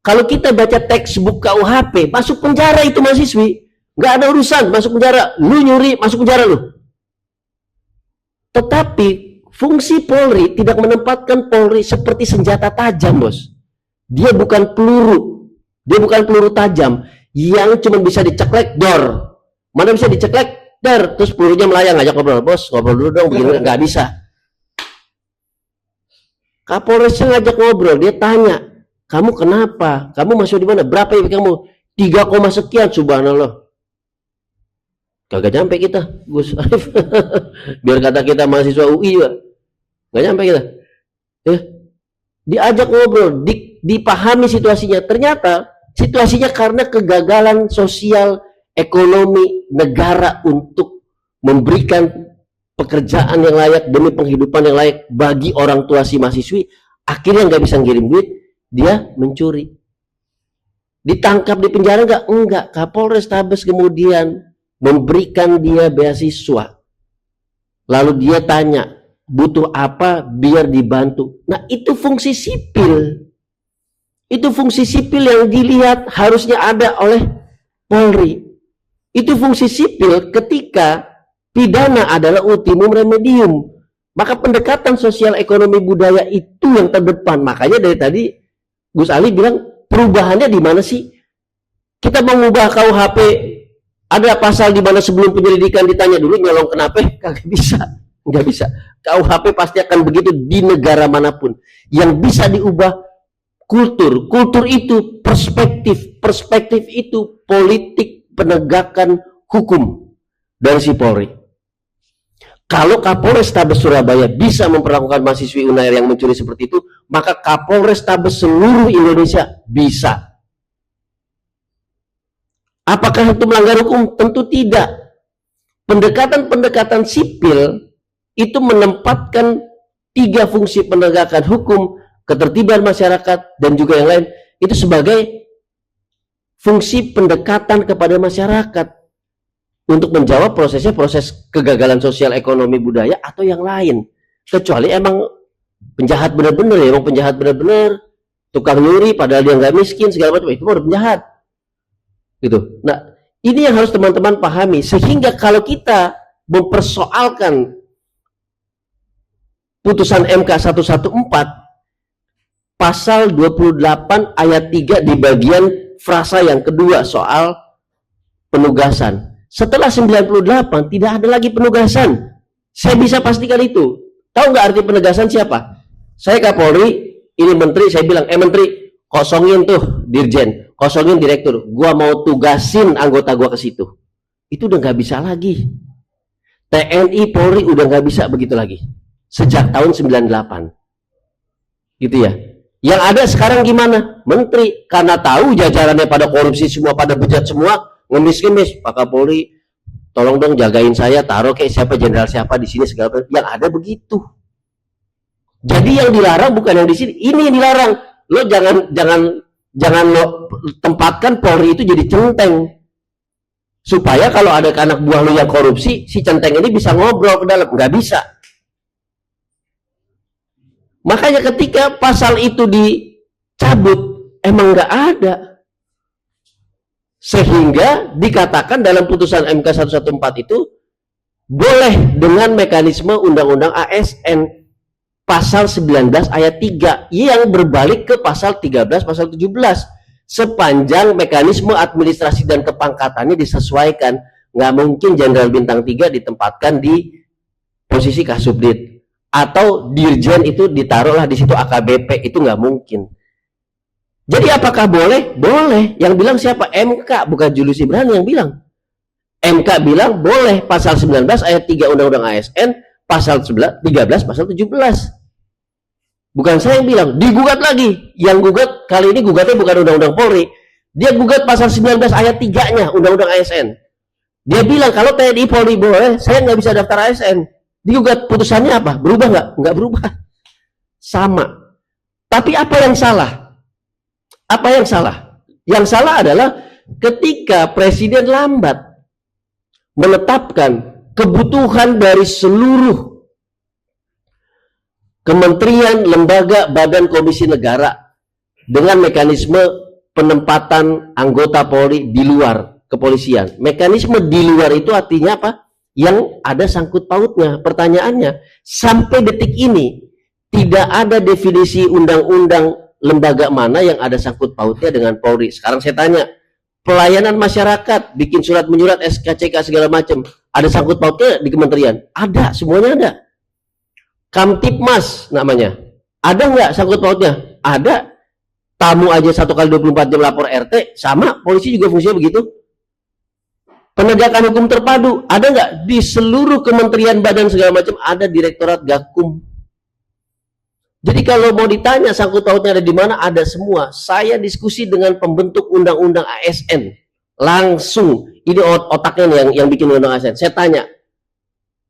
Kalau kita baca textbook KUHP, masuk penjara itu mahasiswi. Nggak ada urusan, masuk penjara. Lu nyuri, masuk penjara lu. Tetapi fungsi Polri tidak menempatkan Polri seperti senjata tajam, bos. Dia bukan peluru. Dia bukan peluru tajam yang cuma bisa diceklek, dor. Mana bisa diceklek, dar. Terus pelurunya melayang, ngajak ngobrol. Bos, ngobrol dulu dong, begini. Nggak bisa. Kapolresnya ngajak ngobrol, dia tanya, kamu kenapa? Kamu masuk di mana? Berapa IP kamu? 3, sekian, subhanallah. Kagak nyampe kita, Gus Arif. Biar kata kita mahasiswa UI juga. Gak nyampe kita. Ya. Diajak ngobrol, dipahami situasinya. Ternyata situasinya karena kegagalan sosial, ekonomi, negara untuk memberikan pekerjaan yang layak demi penghidupan yang layak bagi orang tua si mahasiswi. Akhirnya nggak bisa ngirim duit. Dia mencuri, ditangkap di penjara enggak. Kapolrestabes kemudian memberikan dia beasiswa, lalu dia tanya butuh apa biar dibantu. Nah, itu fungsi sipil, yang dilihat harusnya ada oleh Polri. Itu fungsi sipil ketika pidana adalah ultimum remedium. Maka pendekatan sosial ekonomi budaya itu yang terdepan. Makanya dari tadi Gus Ali bilang perubahannya di mana sih? Kita mengubah KUHP, ada pasal di mana sebelum penyelidikan ditanya dulu nyolong kenapa? Kagak bisa, nggak bisa. KUHP pasti akan begitu di negara manapun. Yang bisa diubah kultur, kultur itu perspektif, perspektif itu politik penegakan hukum dari si Polri. Kalau Kapolrestabes Surabaya bisa memperlakukan mahasiswi UNAIR yang mencuri seperti itu, maka Kapolrestabes seluruh Indonesia bisa. Apakah itu melanggar hukum? Tentu tidak. Pendekatan-pendekatan sipil itu menempatkan 3 fungsi penegakan hukum, ketertiban masyarakat, dan juga yang lain, itu sebagai fungsi pendekatan kepada masyarakat untuk menjawab prosesnya, proses kegagalan sosial ekonomi budaya atau yang lain. Kecuali emang penjahat benar-benar ya, emang penjahat benar-benar tukang nyuri padahal dia nggak miskin segala macam, itu udah penjahat gitu. Nah, ini yang harus teman-teman pahami, sehingga kalau kita mempersoalkan putusan MK 114 pasal 28 ayat 3 di bagian frasa yang kedua soal penugasan. Setelah 98 tidak ada lagi penugasan. Saya bisa pastikan itu. Tahu nggak arti penegasan siapa? Saya Kapolri, ini menteri, saya bilang, menteri, kosongin tuh dirjen, kosongin direktur. Gua mau tugasin anggota gua ke situ. Itu udah nggak bisa lagi. TNI Polri udah nggak bisa begitu lagi. Sejak tahun 98. Gitu ya. Yang ada sekarang gimana? Menteri, karena tahu jajarannya pada korupsi semua, pada bejat semua, ngemis-ngemis, Pak Kapolri, tolong dong jagain saya, taruh kayak siapa, jenderal siapa di sini segala macam. Yang ada begitu. Jadi yang dilarang bukan yang di sini, ini yang dilarang. Lo jangan lo tempatkan Polri itu jadi centeng. Supaya kalau ada anak buah lo yang korupsi, si centeng ini bisa ngobrol ke dalam, nggak bisa. Makanya ketika pasal itu dicabut, emang nggak ada. Sehingga dikatakan dalam putusan MK 114 itu boleh dengan mekanisme Undang-Undang ASN pasal 19 ayat 3 yang berbalik ke pasal 13 pasal 17 sepanjang mekanisme administrasi dan kepangkatannya disesuaikan. Nggak mungkin Jenderal Bintang 3 ditempatkan di posisi Kasubdit atau Dirjen itu ditaruhlah di situ AKBP, itu nggak mungkin. Jadi apakah boleh? Boleh. Yang bilang siapa? MK, bukan Julius Ibrani yang bilang. MK bilang boleh pasal 19 ayat 3 Undang-Undang ASN, pasal 13 pasal 17. Bukan saya yang bilang, digugat lagi. Yang gugat kali ini gugatnya bukan Undang-Undang Polri. Dia gugat pasal 19 ayat 3-nya Undang-Undang ASN. Dia bilang kalau TNI Polri boleh, saya nggak bisa daftar ASN. Digugat, putusannya apa? Berubah nggak? Nggak berubah. Sama. Tapi apa yang salah? Apa yang salah? Yang salah adalah ketika Presiden lambat menetapkan kebutuhan dari seluruh kementerian, lembaga, badan, komisi negara dengan mekanisme penempatan anggota Polri di luar kepolisian. Mekanisme di luar itu artinya apa? Yang ada sangkut pautnya. Pertanyaannya, sampai detik ini tidak ada definisi undang-undang lembaga mana yang ada sangkut pautnya dengan Polri. Sekarang saya tanya, pelayanan masyarakat, bikin surat menyurat, SKCK segala macam, ada sangkut pautnya di kementerian? Ada, semuanya ada. Kamtipmas namanya, ada nggak sangkut pautnya? Ada. Tamu aja 1 kali 24 jam lapor RT, sama, polisi juga fungsinya begitu. Penegakan hukum terpadu, ada nggak? Di seluruh kementerian, badan segala macam ada Direktorat Gakum. Jadi kalau mau ditanya sangkut pautnya ada di mana, ada semua. Saya diskusi dengan pembentuk undang-undang ASN langsung. Ini otaknya yang bikin undang ASN. Saya tanya,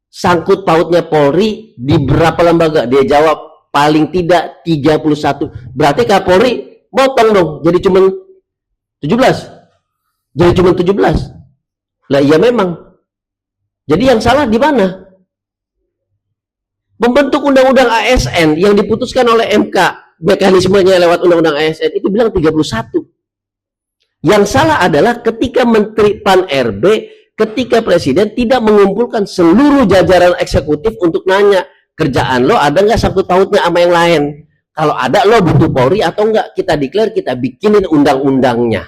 sangkut pautnya Polri di berapa lembaga? Dia jawab paling tidak 31. Berarti Kapolri motong dong, jadi cuma 17. Jadi cuma 17. Lah iya memang. Jadi yang salah di mana? Pembentuk undang-undang ASN yang diputuskan oleh MK, mekanismenya lewat undang-undang ASN itu bilang 31. Yang salah adalah ketika Menteri Pan RB, ketika Presiden tidak mengumpulkan seluruh jajaran eksekutif untuk nanya, kerjaan lo ada nggak sangkut pautnya sama yang lain. Kalau ada, lo butuh Polri atau enggak, kita declare, kita bikinin undang-undangnya.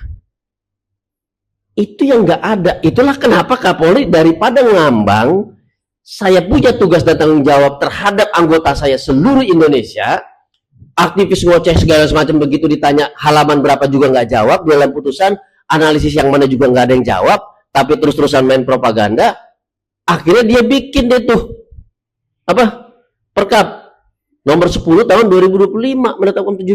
Itu yang nggak ada. Itulah kenapa Kapolri daripada ngambang, saya punya tugas dan tanggung jawab terhadap anggota saya seluruh Indonesia, aktivis ngoceh segala semacam begitu ditanya halaman berapa juga nggak jawab, dalam putusan analisis yang mana juga nggak ada yang jawab, tapi terus-terusan main propaganda. Akhirnya dia bikin deh tuh apa perkap nomor 10 tahun 2025 menetapkan 17.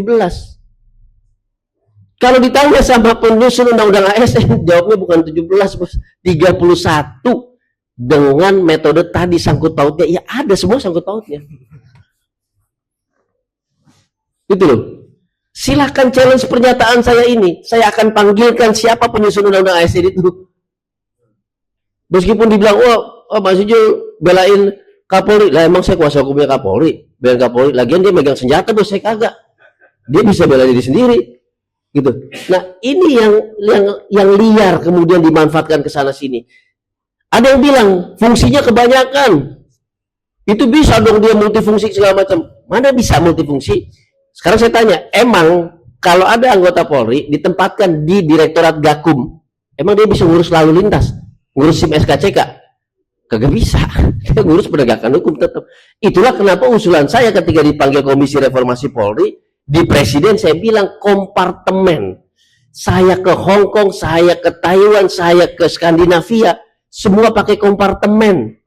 Kalau ditanya sama penyusun undang-undang ASN, jawabnya bukan 17, bos, 31. Dengan metode tadi sangkut pautnya, ya ada semua sangkut pautnya. Itu loh. Silakan challenge pernyataan saya ini. Saya akan panggilkan siapa penyusun undang-undang ASN itu. Meskipun dibilang, oh Mas Ijul belain Kapolri. Lah emang saya kuasa hukumnya Kapolri. Belain Kapolri. Lagian dia megang senjata, bos, saya kagak. Dia bisa bela diri sendiri. Gitu. Nah, ini yang liar kemudian dimanfaatkan ke sana sini. Ada yang bilang fungsinya kebanyakan. Itu bisa dong dia multifungsi segala macam. Mana bisa multifungsi? Sekarang saya tanya, emang kalau ada anggota Polri ditempatkan di Direktorat Gakum, emang dia bisa ngurus lalu lintas, ngurus SIM SKCK? Kagak bisa. Dia ngurus penegakan hukum tetap. Itulah kenapa usulan saya ketika dipanggil Komisi Reformasi Polri, di Presiden saya bilang kompartemen. Saya ke Hong Kong, saya ke Taiwan, saya ke Skandinavia, semua pakai kompartemen.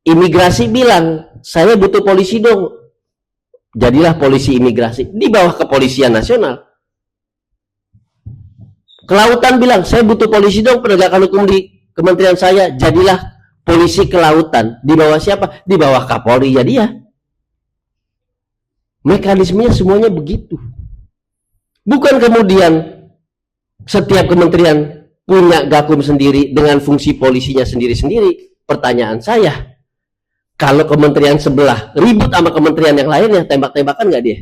Imigrasi bilang, saya butuh polisi dong. Jadilah polisi imigrasi di bawah Kepolisian Nasional. Kelautan bilang, saya butuh polisi dong penegakan hukum di kementerian saya. Jadilah polisi kelautan. Di bawah siapa? Di bawah Kapolri ya dia. Mekanismenya semuanya begitu. Bukan kemudian setiap kementerian punya Gakum sendiri dengan fungsi polisinya sendiri-sendiri. Pertanyaan saya, kalau kementerian sebelah ribut sama kementerian yang lainnya, tembak-tembakan nggak dia?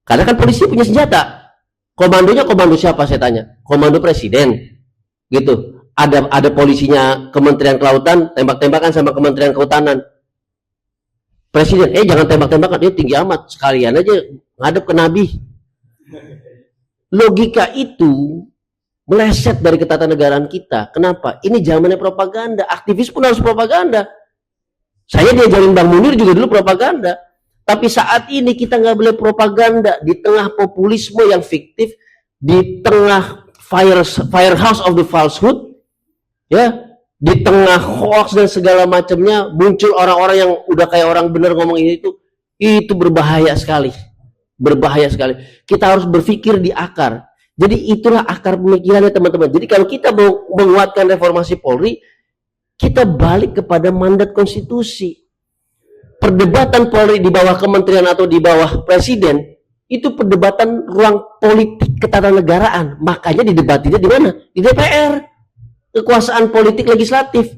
Karena kan polisi punya senjata. Komandonya komando siapa saya tanya? Komando presiden. Gitu. Ada polisinya Kementerian Kelautan, tembak-tembakan sama Kementerian Kehutanan. Presiden, jangan tembak-tembakan, dia tinggi amat, sekalian aja ngadep ke Nabi. Logika itu meleset dari ketatanegaraan kita. Kenapa? Ini zamannya propaganda. Aktivis pun harus propaganda. Saya diajarin Bang Munir juga dulu propaganda. Tapi saat ini kita nggak boleh propaganda di tengah populisme yang fiktif, di tengah firehouse of the falsehood, ya. Di tengah hoax dan segala macamnya muncul orang-orang yang udah kayak orang bener ngomong itu berbahaya sekali. Berbahaya sekali. Kita harus berpikir di akar. Jadi itulah akar pemikirannya teman-teman. Jadi kalau kita mau menguatkan reformasi Polri, kita balik kepada mandat konstitusi. Perdebatan Polri di bawah kementerian atau di bawah presiden itu perdebatan ruang politik ketatanegaraan. Makanya didebatinya di mana? Di DPR. Kekuasaan politik legislatif.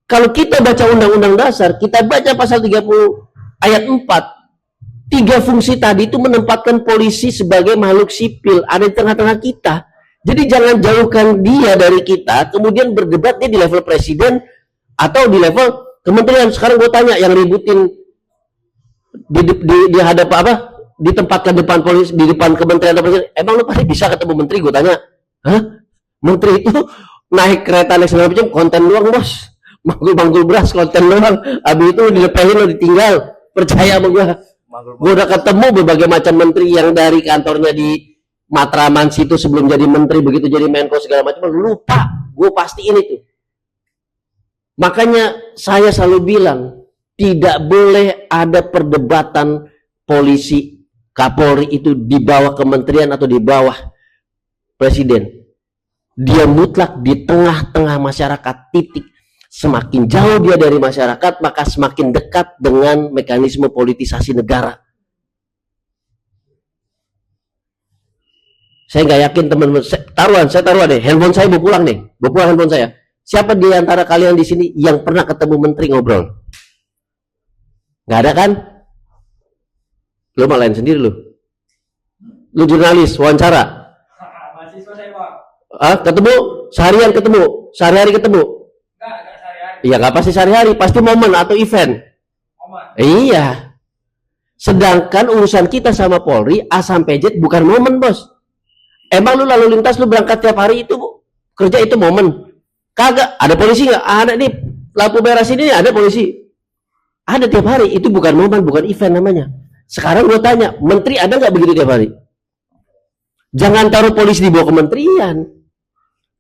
Kalau kita baca Undang-Undang Dasar, kita baca pasal 30 ayat 4, 3 fungsi tadi itu menempatkan polisi sebagai makhluk sipil, ada di tengah-tengah kita. Jadi jangan jauhkan dia dari kita, kemudian berdebat dia di level presiden atau di level kementerian. Sekarang gue tanya, yang ributin di hadap apa? Ditempatkan depan polisi, di depan kementerian atau presiden, emang lu pasti bisa ketemu menteri? Gue tanya, hah? Menteri itu naik kereta naik segala macam konten doang, bos, manggul beras konten doang, habis itu dilepehin lo ditinggal. Percaya sama gue udah ketemu berbagai macam menteri yang dari kantornya di Matraman situ sebelum jadi menteri, begitu jadi Menko segala macam lupa. Gue pastiin itu. Makanya saya selalu bilang tidak boleh ada perdebatan polisi Kapolri itu di bawah kementerian atau di bawah presiden. Dia mutlak di tengah-tengah masyarakat, titik. Semakin jauh dia dari masyarakat, maka semakin dekat dengan mekanisme politisasi negara. Saya nggak yakin teman-teman, saya taruhan deh, handphone saya bawa pulang nih, bawa pulang handphone saya. Siapa di antara kalian di sini yang pernah ketemu menteri ngobrol? Nggak ada kan? Lu malain sendiri lu. Lu jurnalis, wawancara. Ketemu seharian, ketemu sehari-hari, ketemu. Iya, nggak pasti sehari-hari, pasti momen atau event. Iya. Sedangkan urusan kita sama Polri A sampai Z bukan momen, Bos. Emang lu lalu lintas lu berangkat tiap hari itu kerja itu momen? Kagak. Ada polisi nggak? Ada nih, lampu merah sini ada polisi. Ada tiap hari. Itu bukan momen, bukan event namanya. Sekarang gue tanya, menteri ada nggak begitu tiap hari? Jangan taruh polisi di bawah kementerian.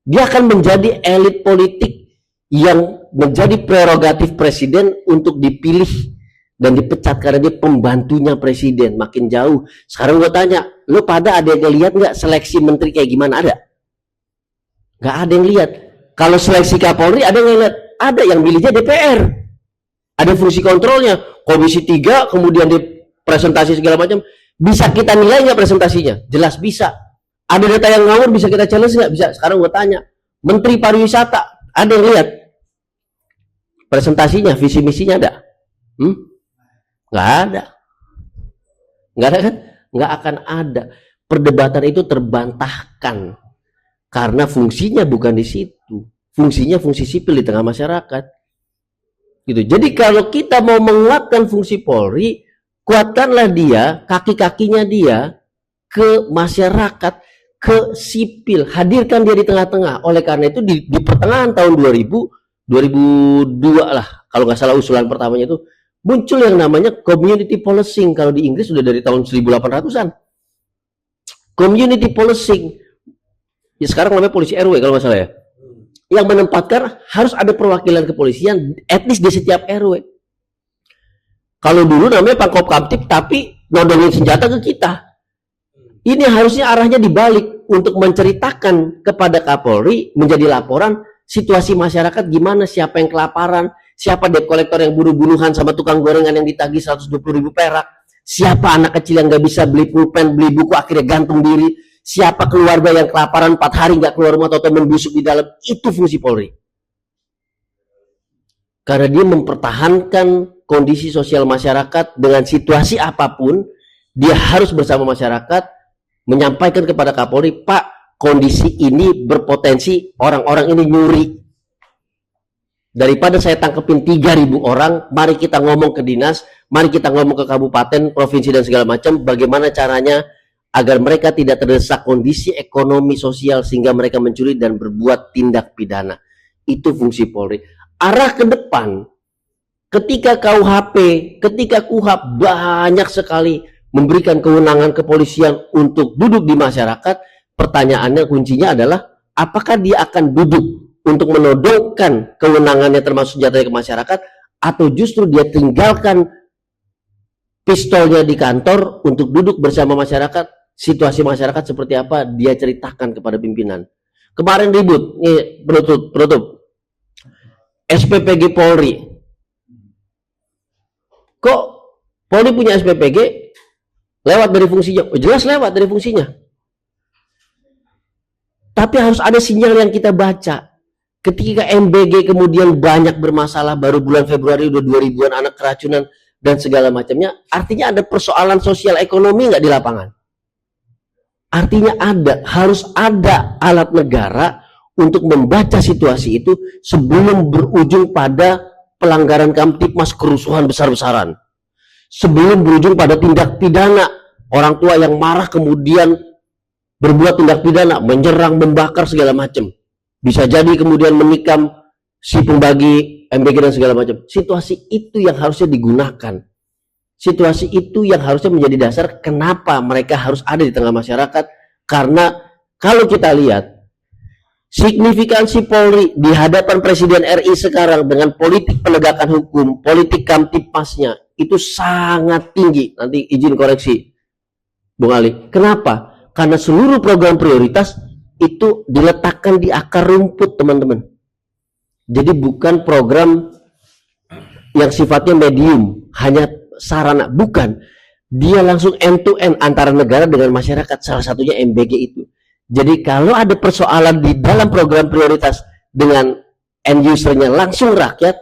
Dia akan menjadi elit politik yang menjadi prerogatif presiden untuk dipilih dan dipecat karena dia pembantunya presiden. Makin jauh. Sekarang gue tanya, lo pada ada yang lihat nggak seleksi menteri kayak gimana? Ada? Nggak ada yang lihat. Kalau seleksi Kapolri ada yang lihat? Ada, yang milihnya DPR. Ada fungsi kontrolnya. Komisi 3 kemudian di presentasi segala macam. Bisa kita nilai nggak presentasinya? Jelas bisa. Ada data yang ngawur bisa kita challenge nggak? Bisa. Sekarang gue tanya, Menteri Pariwisata ada yang lihat presentasinya, visi misinya ada? Nggak ada. Nggak ada kan? Nggak akan ada. Perdebatan itu terbantahkan karena fungsinya bukan di situ. Fungsinya fungsi sipil di tengah masyarakat. Gitu. Jadi kalau kita mau menguatkan fungsi Polri, kuatkanlah dia, kaki-kakinya dia ke masyarakat, ke sipil, hadirkan dia di tengah-tengah. Oleh karena itu di pertengahan tahun 2002 lah, kalau nggak salah usulan pertamanya itu muncul yang namanya community policing. Kalau di Inggris sudah dari tahun 1800-an. Community policing. Ya sekarang namanya polisi RW kalau nggak salah ya. Yang menempatkan harus ada perwakilan kepolisian etnis di setiap RW. Kalau dulu namanya Pangkop Kamtip tapi nodongin senjata ke kita. Ini harusnya arahnya dibalik untuk menceritakan kepada Kapolri menjadi laporan situasi masyarakat gimana, siapa yang kelaparan, siapa debt collector yang bunuh-bunuhan sama tukang gorengan yang ditagih 120.000 perak, siapa anak kecil yang nggak bisa beli pulpen, beli buku akhirnya gantung diri, siapa keluarga yang kelaparan 4 hari nggak keluar rumah atau membusuk di dalam. Itu fungsi Polri. Karena dia mempertahankan kondisi sosial masyarakat dengan situasi apapun, dia harus bersama masyarakat menyampaikan kepada Kapolri, Pak, kondisi ini berpotensi orang-orang ini nyuri. Daripada saya tangkepin 3.000 orang, mari kita ngomong ke dinas, mari kita ngomong ke kabupaten, provinsi dan segala macam, bagaimana caranya agar mereka tidak terdesak kondisi ekonomi sosial sehingga mereka mencuri dan berbuat tindak pidana. Itu fungsi Polri. Arah ke depan, ketika KUHP, ketika KUHP banyak sekali memberikan kewenangan kepolisian untuk duduk di masyarakat, pertanyaannya kuncinya adalah apakah dia akan duduk untuk menodongkan kewenangannya termasuk senjatanya ke masyarakat, atau justru dia tinggalkan pistolnya di kantor untuk duduk bersama masyarakat, situasi masyarakat seperti apa dia ceritakan kepada pimpinan. Kemarin ribut, nih penutup SPPG Polri. Kok Polri punya SPPG lewat dari fungsinya? Oh, jelas lewat dari fungsinya. Tapi harus ada sinyal yang kita baca. Ketika MBG kemudian banyak bermasalah, baru bulan Februari udah 2.000-an anak keracunan dan segala macamnya, artinya ada persoalan sosial ekonomi nggak di lapangan? Artinya harus ada alat negara untuk membaca situasi itu sebelum berujung pada pelanggaran Kamtipmas, kerusuhan besar-besaran. Sebelum berujung pada tindak pidana, orang tua yang marah kemudian berbuat tindak pidana, menyerang, membakar segala macam. Bisa jadi kemudian menikam si pembagi MBG dan segala macam. Situasi itu yang harusnya digunakan. Situasi itu yang harusnya menjadi dasar kenapa mereka harus ada di tengah masyarakat. Karena kalau kita lihat signifikansi Polri di hadapan Presiden RI sekarang dengan politik penegakan hukum, politik Kamtipmasnya itu sangat tinggi. Nanti izin koreksi, Bung Ali. Kenapa? Karena seluruh program prioritas itu diletakkan di akar rumput, teman-teman. Jadi bukan program yang sifatnya medium, hanya sarana, bukan. Dia langsung end to end antara negara dengan masyarakat, salah satunya MBG itu. Jadi kalau ada persoalan di dalam program prioritas dengan end usernya langsung rakyat,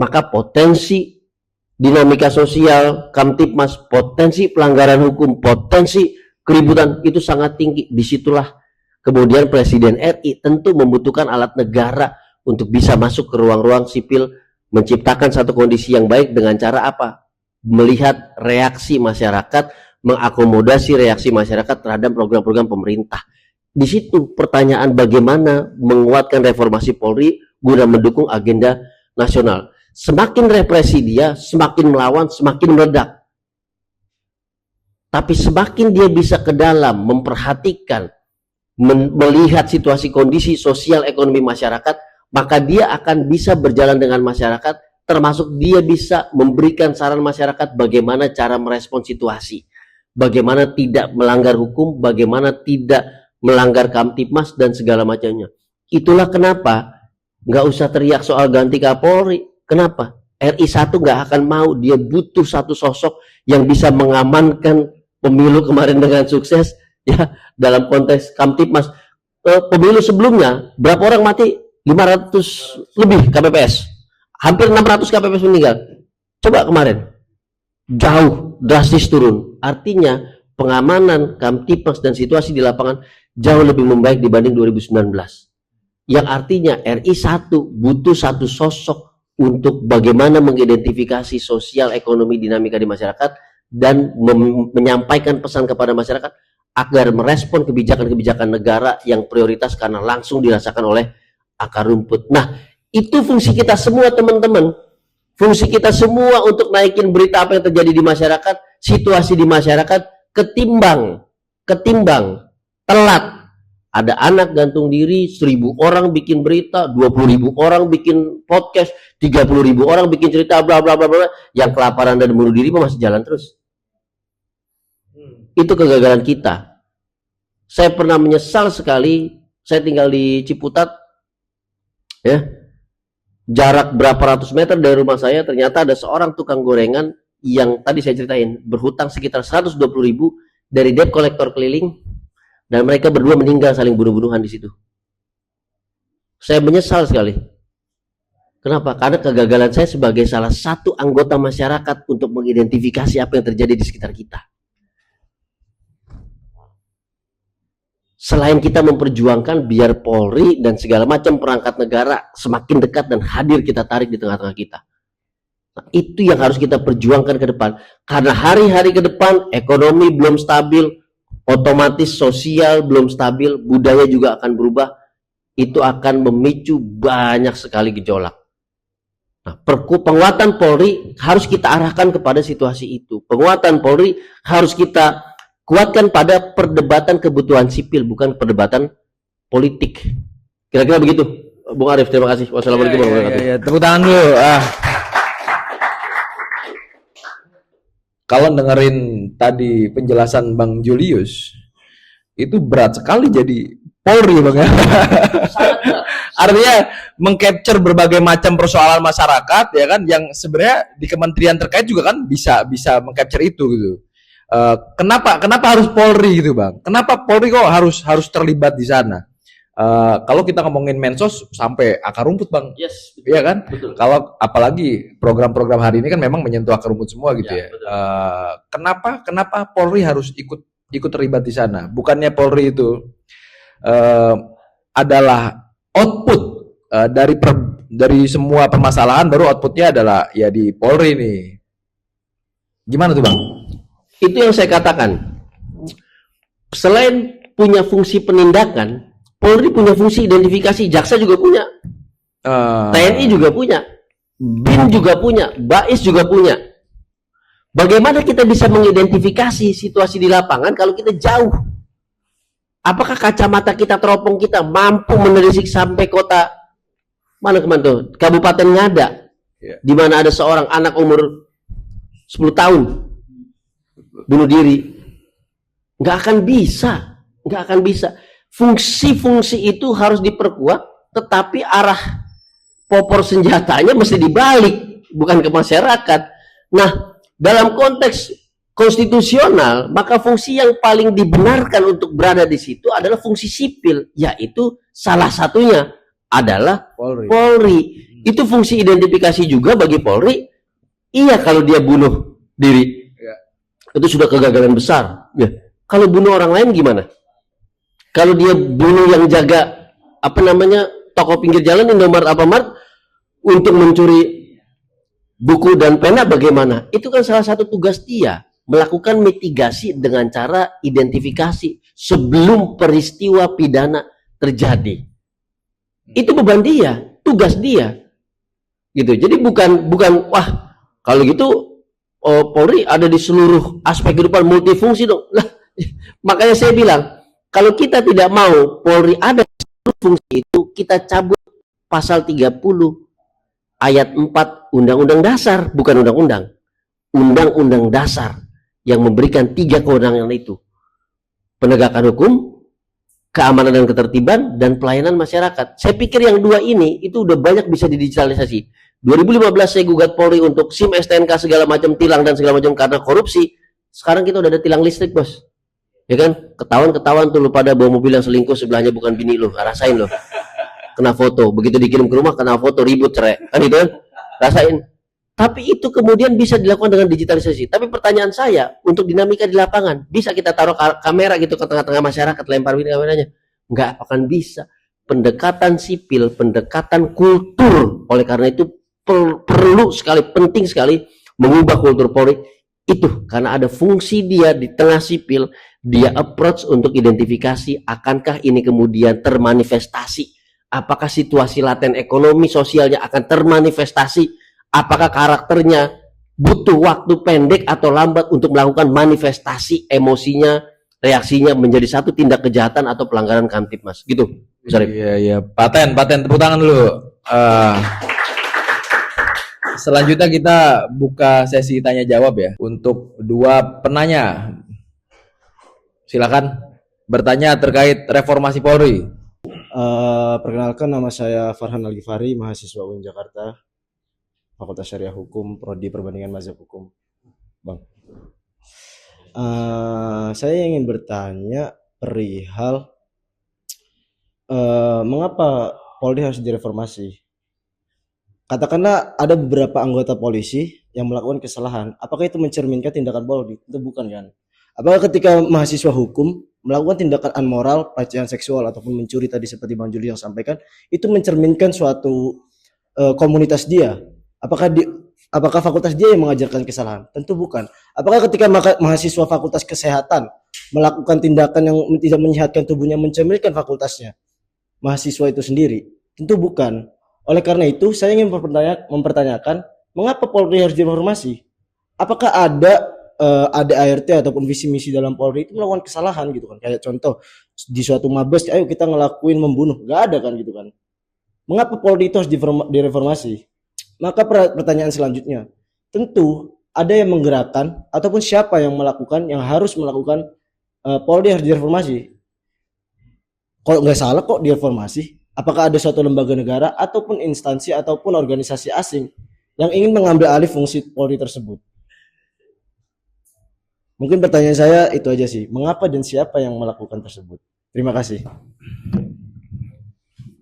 maka potensi dinamika sosial, Kamtipmas, potensi pelanggaran hukum, potensi keributan itu sangat tinggi. Disitulah kemudian Presiden RI tentu membutuhkan alat negara untuk bisa masuk ke ruang-ruang sipil, menciptakan satu kondisi yang baik dengan cara apa? melihat reaksi masyarakat, mengakomodasi reaksi masyarakat terhadap program-program pemerintah. Di situ pertanyaan bagaimana menguatkan reformasi Polri guna mendukung agenda nasional. Semakin represi dia, semakin melawan, semakin meledak. Tapi semakin dia bisa ke dalam memperhatikan, melihat situasi kondisi sosial ekonomi masyarakat, maka dia akan bisa berjalan dengan masyarakat, termasuk dia bisa memberikan saran masyarakat bagaimana cara merespon situasi, bagaimana tidak melanggar hukum, bagaimana tidak melanggar Kamtipmas dan segala macamnya. Itulah kenapa nggak usah teriak soal ganti Kapolri. Kenapa? RI 1 nggak akan mau, dia butuh satu sosok yang bisa mengamankan pemilu kemarin dengan sukses, ya, dalam konteks Kamtipmas. Pemilu sebelumnya berapa orang mati? 500 lebih KPPS, hampir 600 KPPS meninggal. Coba kemarin, jauh drastis turun. Artinya pengamanan Kamtipmas dan situasi di lapangan jauh lebih membaik dibanding 2019. Yang artinya RI 1 butuh satu sosok untuk bagaimana mengidentifikasi sosial ekonomi dinamika di masyarakat dan menyampaikan pesan kepada masyarakat agar merespon kebijakan-kebijakan negara yang prioritas karena langsung dirasakan oleh akar rumput. Nah, itu fungsi kita semua, teman-teman. Fungsi kita semua untuk naikin berita apa yang terjadi di masyarakat, situasi di masyarakat, ketimbang telat. Ada anak gantung diri, 1.000 orang bikin berita, 20.000 orang bikin podcast, 30.000 orang bikin cerita, bla bla bla bla, yang kelaparan dan bunuh diri masih jalan terus. Itu kegagalan kita. Saya pernah menyesal sekali, saya tinggal di Ciputat, ya, jarak berapa ratus meter dari rumah saya, ternyata ada seorang tukang gorengan yang tadi saya ceritain, berhutang sekitar 120.000 dari debt collector keliling, dan mereka berdua meninggal saling bunuh-bunuhan di situ. Saya menyesal sekali. Kenapa? Karena kegagalan saya sebagai salah satu anggota masyarakat untuk mengidentifikasi apa yang terjadi di sekitar kita. Selain kita memperjuangkan biar Polri dan segala macam perangkat negara semakin dekat dan hadir, kita tarik di tengah-tengah kita. Nah, itu yang harus kita perjuangkan ke depan. Karena hari-hari ke depan ekonomi belum stabil, otomatis sosial belum stabil, budaya juga akan berubah. Itu akan memicu banyak sekali gejolak. Nah, penguatan Polri harus kita arahkan kepada situasi itu. Penguatan Polri harus kita kuatkan pada perdebatan kebutuhan sipil, bukan perdebatan politik. Kira-kira begitu, Bung Arief. Terima kasih. Wassalamualaikum warahmatullahi wabarakatuh. Tepuk tangan dulu. Kalau dengerin tadi penjelasan Bang Julius, itu berat sekali jadi Polri, Bang ya. Artinya mengcapture berbagai macam persoalan masyarakat, ya kan, yang sebenarnya di kementerian terkait juga kan bisa mengcapture itu gitu. Kenapa harus Polri gitu, Bang? Kenapa Polri kok harus terlibat di sana? Kalau kita ngomongin Mensos sampai akar rumput, Bang. Yes, Iya kan? betul. Kalau apalagi program-program hari ini kan memang menyentuh akar rumput semua gitu ya. Kenapa Polri harus ikut terlibat di sana? Bukannya Polri itu adalah output dari semua permasalahan, baru outputnya adalah ya di Polri nih. Gimana tuh, Bang? Itu yang saya katakan. Selain punya fungsi penindakan, Polri punya fungsi identifikasi, jaksa juga punya, TNI juga punya, BIN juga punya, BAIS juga punya. Bagaimana kita bisa mengidentifikasi situasi di lapangan kalau kita jauh? Apakah kacamata kita, teropong kita mampu menelisik sampai kota mana kemana tuh? Kabupaten Ngada, di mana ada seorang anak umur 10 tahun bunuh diri? Nggak akan bisa. Fungsi-fungsi itu harus diperkuat, tetapi arah popor senjatanya mesti dibalik, bukan ke masyarakat. Nah, dalam konteks konstitusional, maka fungsi yang paling dibenarkan untuk berada di situ adalah fungsi sipil, yaitu salah satunya adalah Polri. Itu fungsi identifikasi juga bagi Polri. Iya, kalau dia bunuh diri, itu sudah kegagalan besar. Ya. Kalau bunuh orang lain gimana? Kalau dia bunuh yang jaga toko pinggir jalan, Indomaret, Alfamart, untuk mencuri Buku dan pena bagaimana? Itu kan salah satu tugas dia, melakukan mitigasi dengan cara identifikasi sebelum peristiwa pidana terjadi. Itu beban dia, tugas dia. Gitu. Jadi bukan wah, kalau gitu Polri ada di seluruh aspek kehidupan, multifungsi dong. Lah, makanya saya bilang, kalau kita tidak mau Polri ada di seluruh fungsi itu, kita cabut pasal 30 ayat 4 Undang-Undang Dasar, bukan undang-undang. Undang-Undang Dasar yang memberikan 3 kewenangan itu. Penegakan hukum, keamanan dan ketertiban, dan pelayanan masyarakat. Saya pikir yang 2 ini itu udah banyak bisa didigitalisasi. 2015 saya gugat Polri untuk SIM, STNK, segala macam tilang dan segala macam karena korupsi. Sekarang kita udah ada tilang listrik, bos. Ya kan? Ketahuan tuh lu pada bawa mobil yang selingkuh, sebelahnya bukan bini lu. Rasain lo. Kena foto, begitu dikirim ke rumah kena foto, ribut, cerai. Kan itu kan? Rasain. Tapi itu kemudian bisa dilakukan dengan digitalisasi. Tapi pertanyaan saya, untuk dinamika di lapangan, bisa kita taruh kamera gitu ke tengah-tengah masyarakat, lempar kameranya? Nggak akan bisa. Pendekatan sipil, pendekatan kultur. Oleh karena itu perlu sekali, penting sekali mengubah kultur Polri itu. Karena ada fungsi dia di tengah sipil, dia approach untuk identifikasi, akankah ini kemudian termanifestasi? Apakah situasi laten ekonomi sosialnya akan termanifestasi? Apakah karakternya butuh waktu pendek atau lambat untuk melakukan manifestasi emosinya, reaksinya menjadi satu tindak kejahatan atau pelanggaran Kamtibmas, gitu. Iya, paten tepuk tangan dulu. Selanjutnya kita buka sesi tanya jawab ya untuk 2 penanya. Silakan bertanya terkait reformasi Polri. Perkenalkan, nama saya Farhan Al-Ghifari, mahasiswa UIN Jakarta, Fakultas Syariah Hukum, Prodi Perbandingan Mazhab Hukum. Bang, saya ingin bertanya perihal mengapa Polri harus direformasi. Katakanlah ada beberapa anggota polisi yang melakukan kesalahan, apakah itu mencerminkan tindakan Polri? Itu bukan kan? Apakah ketika mahasiswa hukum melakukan tindakan amoral, pelecehan seksual ataupun mencuri tadi seperti Bang Juli yang sampaikan, itu mencerminkan suatu komunitas dia? Apakah fakultas dia yang mengajarkan kesalahan? Tentu bukan. Apakah ketika mahasiswa fakultas kesehatan melakukan tindakan yang tidak menyehatkan tubuhnya mencerminkan fakultasnya, mahasiswa itu sendiri? Tentu bukan. Oleh karena itu, saya ingin mempertanyakan, mengapa Polri harus direformasi? Apakah ada ART ataupun visi misi dalam Polri itu melakukan kesalahan gitu kan? Kayak contoh di suatu mabes, ayo kita ngelakuin membunuh, nggak ada kan gitu kan? Mengapa Polri itu harus direformasi? Maka pertanyaan selanjutnya, tentu ada yang menggerakkan ataupun siapa yang melakukan, yang harus melakukan Polri harus direformasi. Kalau nggak salah kok direformasi, apakah ada suatu lembaga negara ataupun instansi ataupun organisasi asing yang ingin mengambil alih fungsi Polri tersebut? Mungkin pertanyaan saya itu aja sih, mengapa dan siapa yang melakukan tersebut? Terima kasih.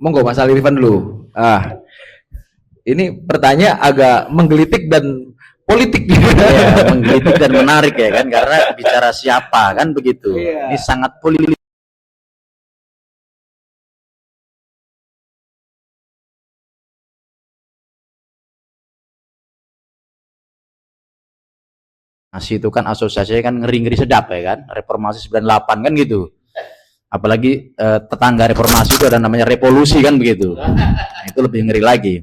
Monggo Mas Ali Rifan dulu. Ini pertanyaan agak menggelitik dan politik. Ya, menggelitik dan menarik ya kan, karena bicara siapa kan begitu. Ini sangat politik. Masih itu kan asosiasinya kan ngeri-ngeri sedap ya kan, reformasi 98 kan gitu. Apalagi tetangga reformasi itu ada namanya revolusi kan begitu. Nah, itu lebih ngeri lagi.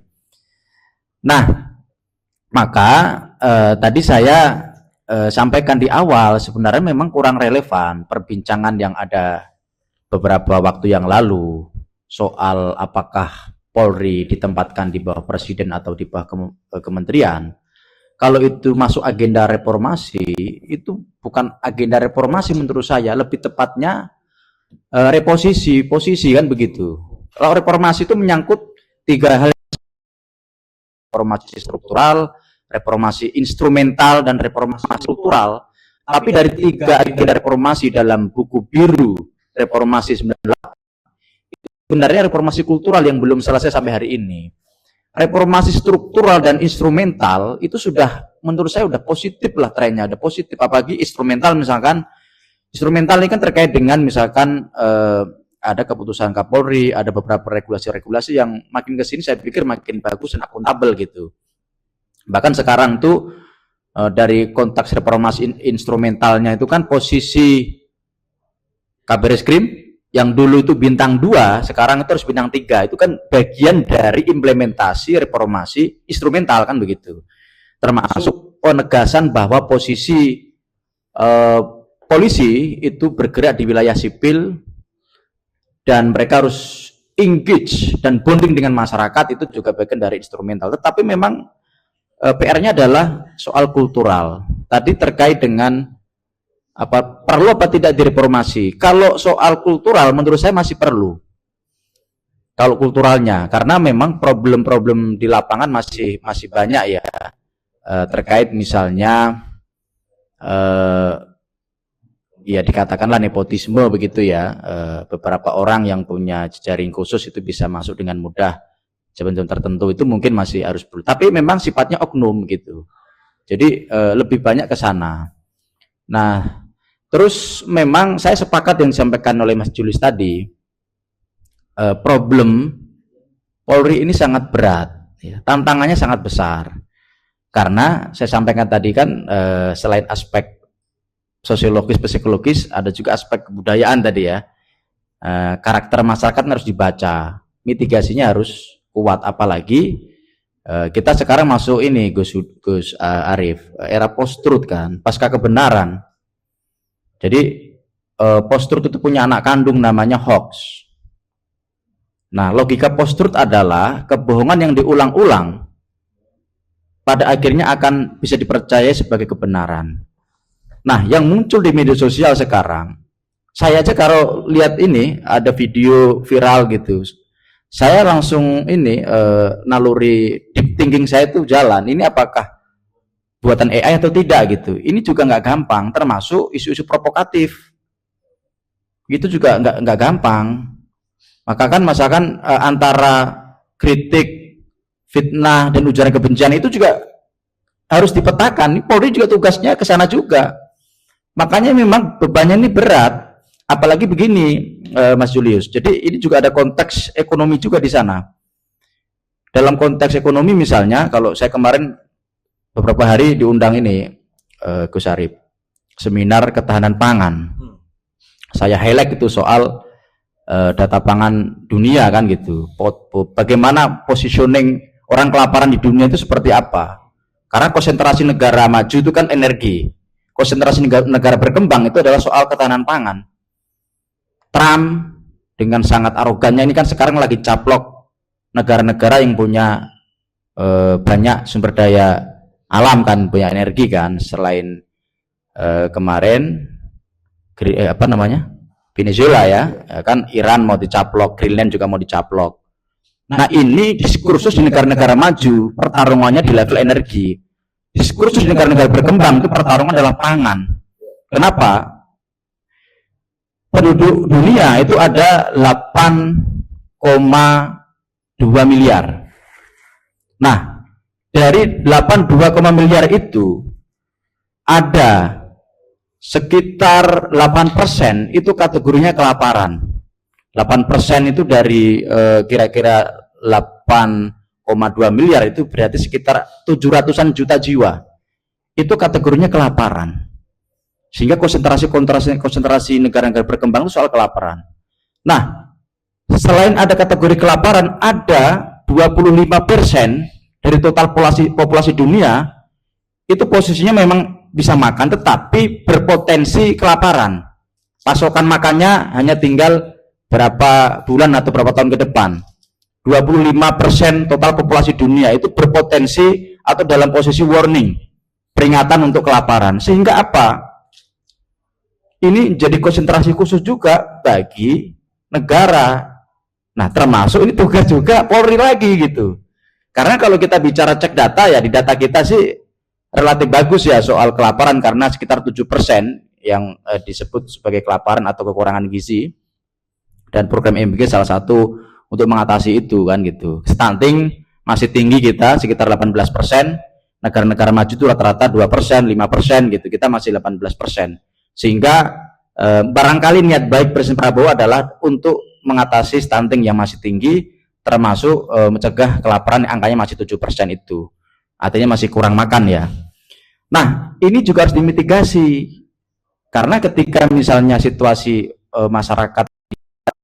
Nah, maka tadi saya sampaikan di awal sebenarnya memang kurang relevan perbincangan yang ada beberapa waktu yang lalu soal apakah Polri ditempatkan di bawah presiden atau di bawah kementerian. Kalau itu masuk agenda reformasi, itu bukan agenda reformasi menurut saya, lebih tepatnya reposisi, posisi kan begitu. Kalau reformasi itu menyangkut 3 hal: reformasi struktural, reformasi instrumental, dan reformasi struktural. Tapi dari 3 agenda reformasi dalam buku biru reformasi 98, sebenarnya reformasi kultural yang belum selesai sampai hari ini. Reformasi struktural dan instrumental itu sudah, menurut saya udah positif lah trennya, ada positif. Apalagi instrumental, misalkan instrumental ini kan terkait dengan misalkan ada keputusan Kapolri, ada beberapa regulasi-regulasi yang makin kesini saya pikir makin bagus dan akuntabel gitu. Bahkan sekarang tuh dari konteks reformasi instrumentalnya itu kan posisi Kabar Eskrim yang dulu itu bintang 2, sekarang itu harus bintang 3. Itu kan bagian dari implementasi reformasi instrumental kan begitu. Termasuk penegasan bahwa posisi polisi itu bergerak di wilayah sipil dan mereka harus engage dan bonding dengan masyarakat, itu juga bagian dari instrumental. Tetapi memang PR-nya adalah soal kultural. Tadi terkait dengan perlu apa tidak direformasi. Kalau soal kultural menurut saya masih perlu. Kalau kulturalnya, karena memang problem-problem di lapangan masih banyak ya. Terkait misalnya ya dikatakanlah nepotisme begitu ya, beberapa orang yang punya jejaring khusus itu bisa masuk dengan mudah jabatan tertentu, itu mungkin masih harus perlu, tapi memang sifatnya oknum gitu, jadi lebih banyak ke sana. Nah, terus memang saya sepakat yang disampaikan oleh Mas Julius tadi, problem Polri ini sangat berat ya, tantangannya sangat besar, karena saya sampaikan tadi kan selain aspek sosiologis, psikologis, ada juga aspek kebudayaan tadi ya. Karakter masyarakat harus dibaca, mitigasinya harus kuat, apalagi kita sekarang masuk ini Gus Arif, era post-truth kan, pasca kebenaran. Jadi post-truth itu punya anak kandung namanya hoax. Nah, logika post-truth adalah kebohongan yang diulang-ulang pada akhirnya akan bisa dipercaya sebagai kebenaran. Nah, yang muncul di media sosial sekarang, saya aja kalau lihat ini ada video viral gitu, saya langsung ini naluri deep thinking saya itu jalan, ini apakah buatan AI atau tidak gitu. Ini juga nggak gampang, termasuk isu-isu provokatif itu juga nggak gampang. Maka kan misalkan antara kritik, fitnah, dan ujaran kebencian itu juga harus dipetakan. Polri juga tugasnya ke sana juga. Makanya memang bebannya ini berat. Apalagi begini, Mas Julius. Jadi ini juga ada konteks ekonomi juga di sana. Dalam konteks ekonomi misalnya, kalau saya kemarin beberapa hari diundang ini, Gus Arif, seminar ketahanan pangan. Saya highlight itu soal data pangan dunia kan gitu. Bagaimana positioning orang kelaparan di dunia itu seperti apa? Karena konsentrasi negara maju itu kan energi. Konsentrasi negara berkembang itu adalah soal ketahanan pangan. Trump dengan sangat arogannya ini kan sekarang lagi caplok negara-negara yang punya banyak sumber daya alam kan, punya energi kan, selain kemarin Venezuela ya kan, Iran mau dicaplok, Greenland juga mau dicaplok. Nah, ini diskursus di negara-negara maju pertarungannya di level energi. Diskursus di negara-negara berkembang itu pertarungan adalah pangan. Kenapa? Penduduk dunia itu ada 8,2 miliar. Nah, dari 82, miliar itu ada sekitar 8% itu kategorinya kelaparan. 8% itu dari kira-kira 8,2 miliar itu berarti sekitar 700-an juta jiwa. Itu kategorinya kelaparan. Sehingga konsentrasi negara-negara berkembang itu soal kelaparan. Nah, selain ada kategori kelaparan, ada 25% dari total populasi dunia itu posisinya memang bisa makan, tetapi berpotensi kelaparan. Pasokan makannya hanya tinggal berapa bulan atau berapa tahun ke depan. 25% total populasi dunia itu berpotensi atau dalam posisi warning, peringatan untuk kelaparan. Sehingga apa? Ini jadi konsentrasi khusus juga bagi negara. Nah, termasuk ini tugas juga Polri lagi gitu. Karena kalau kita bicara cek data ya, di data kita sih relatif bagus ya soal kelaparan, karena sekitar 7% yang disebut sebagai kelaparan atau kekurangan gizi. Dan program MBG salah satu untuk mengatasi itu kan gitu. Stunting masih tinggi kita sekitar 18%. Negara-negara maju itu rata-rata 2%, 5% gitu. Kita masih 18%. Sehingga barangkali niat baik Presiden Prabowo adalah untuk mengatasi stunting yang masih tinggi, termasuk mencegah kelaparan yang angkanya masih 7% itu. artinya masih kurang makan ya. Nah, ini juga harus dimitigasi karena ketika misalnya situasi masyarakat,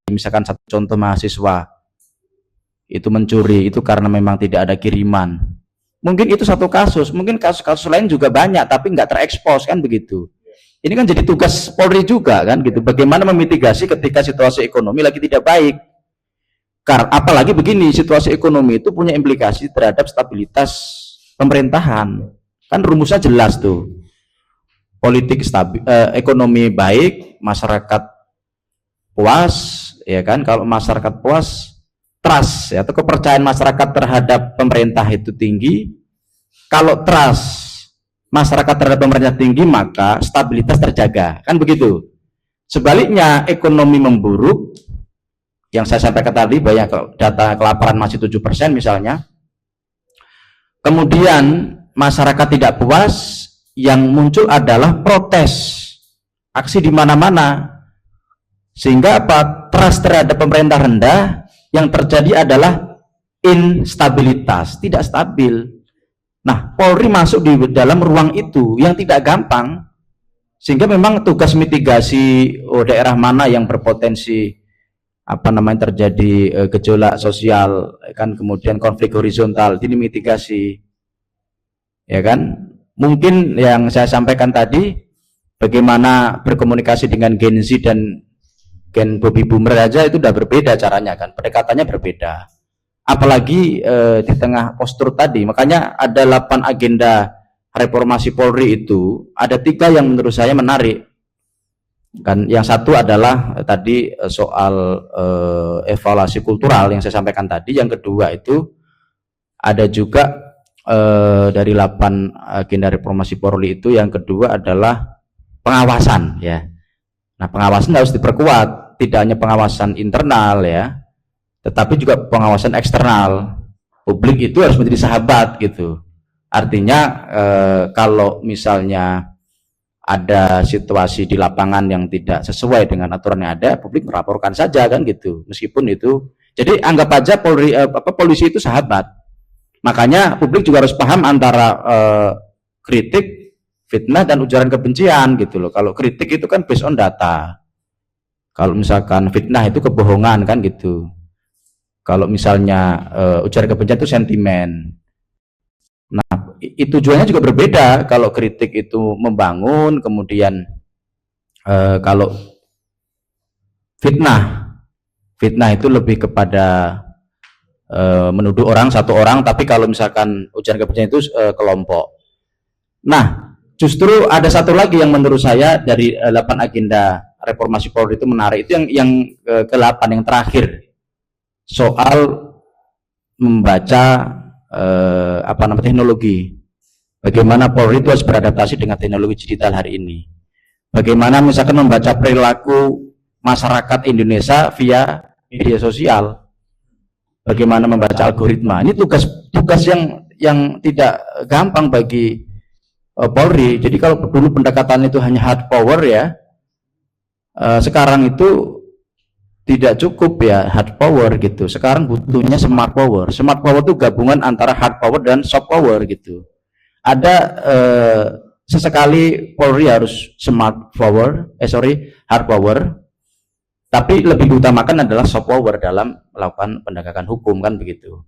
misalkan satu contoh mahasiswa itu mencuri itu karena memang tidak ada kiriman, mungkin itu satu kasus, mungkin kasus-kasus lain juga banyak tapi nggak terekspos kan begitu. Ini kan jadi tugas Polri juga kan gitu, bagaimana memitigasi ketika situasi ekonomi lagi tidak baik. Karena apalagi begini, situasi ekonomi itu punya implikasi terhadap stabilitas pemerintahan. Kan rumusnya jelas tuh. Politik ekonomi baik, masyarakat puas, ya kan? Kalau masyarakat puas, trust ya, atau kepercayaan masyarakat terhadap pemerintah itu tinggi. Kalau trust masyarakat terhadap pemerintah tinggi, maka stabilitas terjaga, kan begitu. Sebaliknya ekonomi memburuk, yang saya sampaikan tadi banyak data kelaparan masih 7% misalnya, kemudian masyarakat tidak puas, yang muncul adalah protes, aksi di mana-mana, sehingga apa, trust terhadap pemerintah rendah, yang terjadi adalah instabilitas, tidak stabil. Nah, Polri masuk di dalam ruang itu yang tidak gampang, sehingga memang tugas mitigasi daerah mana yang berpotensi terjadi gejolak sosial, kan, kemudian konflik horizontal, ini mitigasi, ya kan. Mungkin yang saya sampaikan tadi, bagaimana berkomunikasi dengan Gen Z dan Gen Baby Boomer aja itu udah berbeda caranya kan, pendekatannya berbeda. Apalagi di tengah postur tadi, makanya ada 8 agenda reformasi Polri itu, ada 3 yang menurut saya menarik. Kan yang satu adalah tadi soal evaluasi kultural yang saya sampaikan tadi, yang kedua itu ada juga dari 8 agenda reformasi Polri itu, yang kedua adalah pengawasan ya. Nah, pengawasan harus diperkuat, tidak hanya pengawasan internal ya, tetapi juga pengawasan eksternal. Publik itu harus menjadi sahabat gitu. Artinya kalau misalnya ada situasi di lapangan yang tidak sesuai dengan aturan yang ada, publik melaporkan saja kan gitu. Meskipun itu, jadi anggap aja polisi itu sahabat. Makanya publik juga harus paham antara kritik, fitnah, dan ujaran kebencian gitu loh. Kalau kritik itu kan based on data. Kalau misalkan fitnah itu kebohongan kan gitu. Kalau misalnya ujaran kebencian itu sentimen. Nah, itu tujuannya juga berbeda. Kalau kritik itu membangun, kemudian kalau fitnah itu lebih kepada menuduh orang, satu orang, tapi kalau misalkan ujaran kebencian itu kelompok. Nah, justru ada satu lagi yang menurut saya dari 8 agenda reformasi Polri itu menarik, itu yang ke-8 yang terakhir, soal membaca teknologi. Bagaimana Polri itu harus beradaptasi dengan teknologi digital hari ini. Bagaimana misalkan membaca perilaku masyarakat Indonesia via media sosial. Bagaimana membaca algoritma. Ini tugas yang tidak gampang bagi Polri. Jadi kalau dulu pendekatan itu hanya hard power ya, sekarang itu tidak cukup ya hard power gitu. Sekarang butuhnya smart power. Smart power itu gabungan antara hard power dan soft power gitu. Ada sesekali Polri harus hard power, tapi lebih diutamakan adalah soft power dalam melakukan penegakan hukum kan begitu.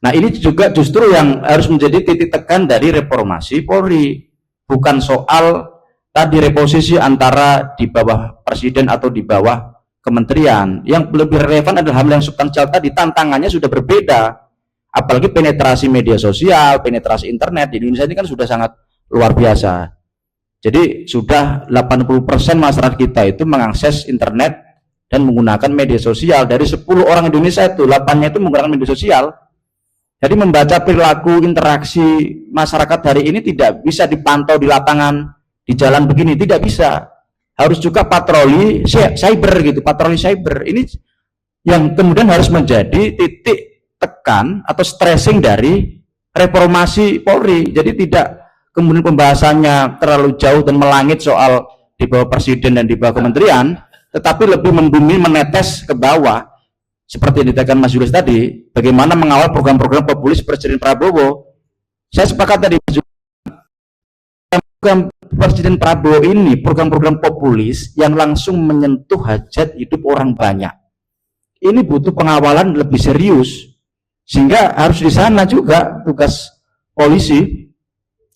Nah, ini juga justru yang harus menjadi titik tekan dari reformasi Polri. Bukan soal tadi reposisi antara di bawah presiden atau di bawah kementerian. Yang lebih relevan adalah hal yang substansial tadi, tantangannya sudah berbeda. Apalagi penetrasi media sosial, penetrasi internet di Indonesia ini kan sudah sangat luar biasa. Jadi sudah 80% masyarakat kita itu mengakses internet dan menggunakan media sosial. Dari 10 orang Indonesia itu 8-nya itu menggunakan media sosial. Jadi membaca perilaku interaksi masyarakat hari ini tidak bisa dipantau di lapangan, di jalan begini, tidak bisa. Harus juga patroli cyber gitu, patroli cyber. Ini yang kemudian harus menjadi titik tekan atau stressing dari reformasi Polri. Jadi tidak kemudian pembahasannya terlalu jauh dan melangit soal di bawah presiden dan di bawah kementerian, tetapi lebih membumi, menetes ke bawah. Seperti yang ditekan Mas Julius tadi, bagaimana mengawal program-program populis Presiden Prabowo Saya sepakat tadi program Presiden Prabowo ini program-program populis yang langsung menyentuh hajat hidup orang banyak. Ini butuh pengawalan lebih serius, sehingga harus di sana juga tugas polisi.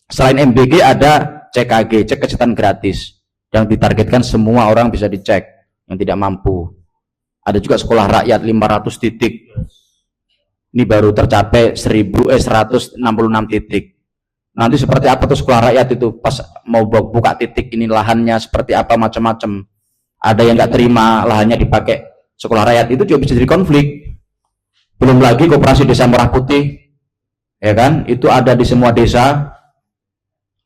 Selain MBG ada CKG, cek kesehatan gratis, yang ditargetkan semua orang bisa dicek yang tidak mampu. Ada juga sekolah rakyat 500 titik. Ini baru tercapai 166 titik. Nanti seperti apa tuh sekolah rakyat itu pas mau buka titik ini lahannya seperti apa, macam-macam. Ada yang nggak terima lahannya dipakai sekolah rakyat, itu juga bisa jadi konflik. Belum lagi koperasi desa Merah Putih, ya kan? Itu ada di semua desa,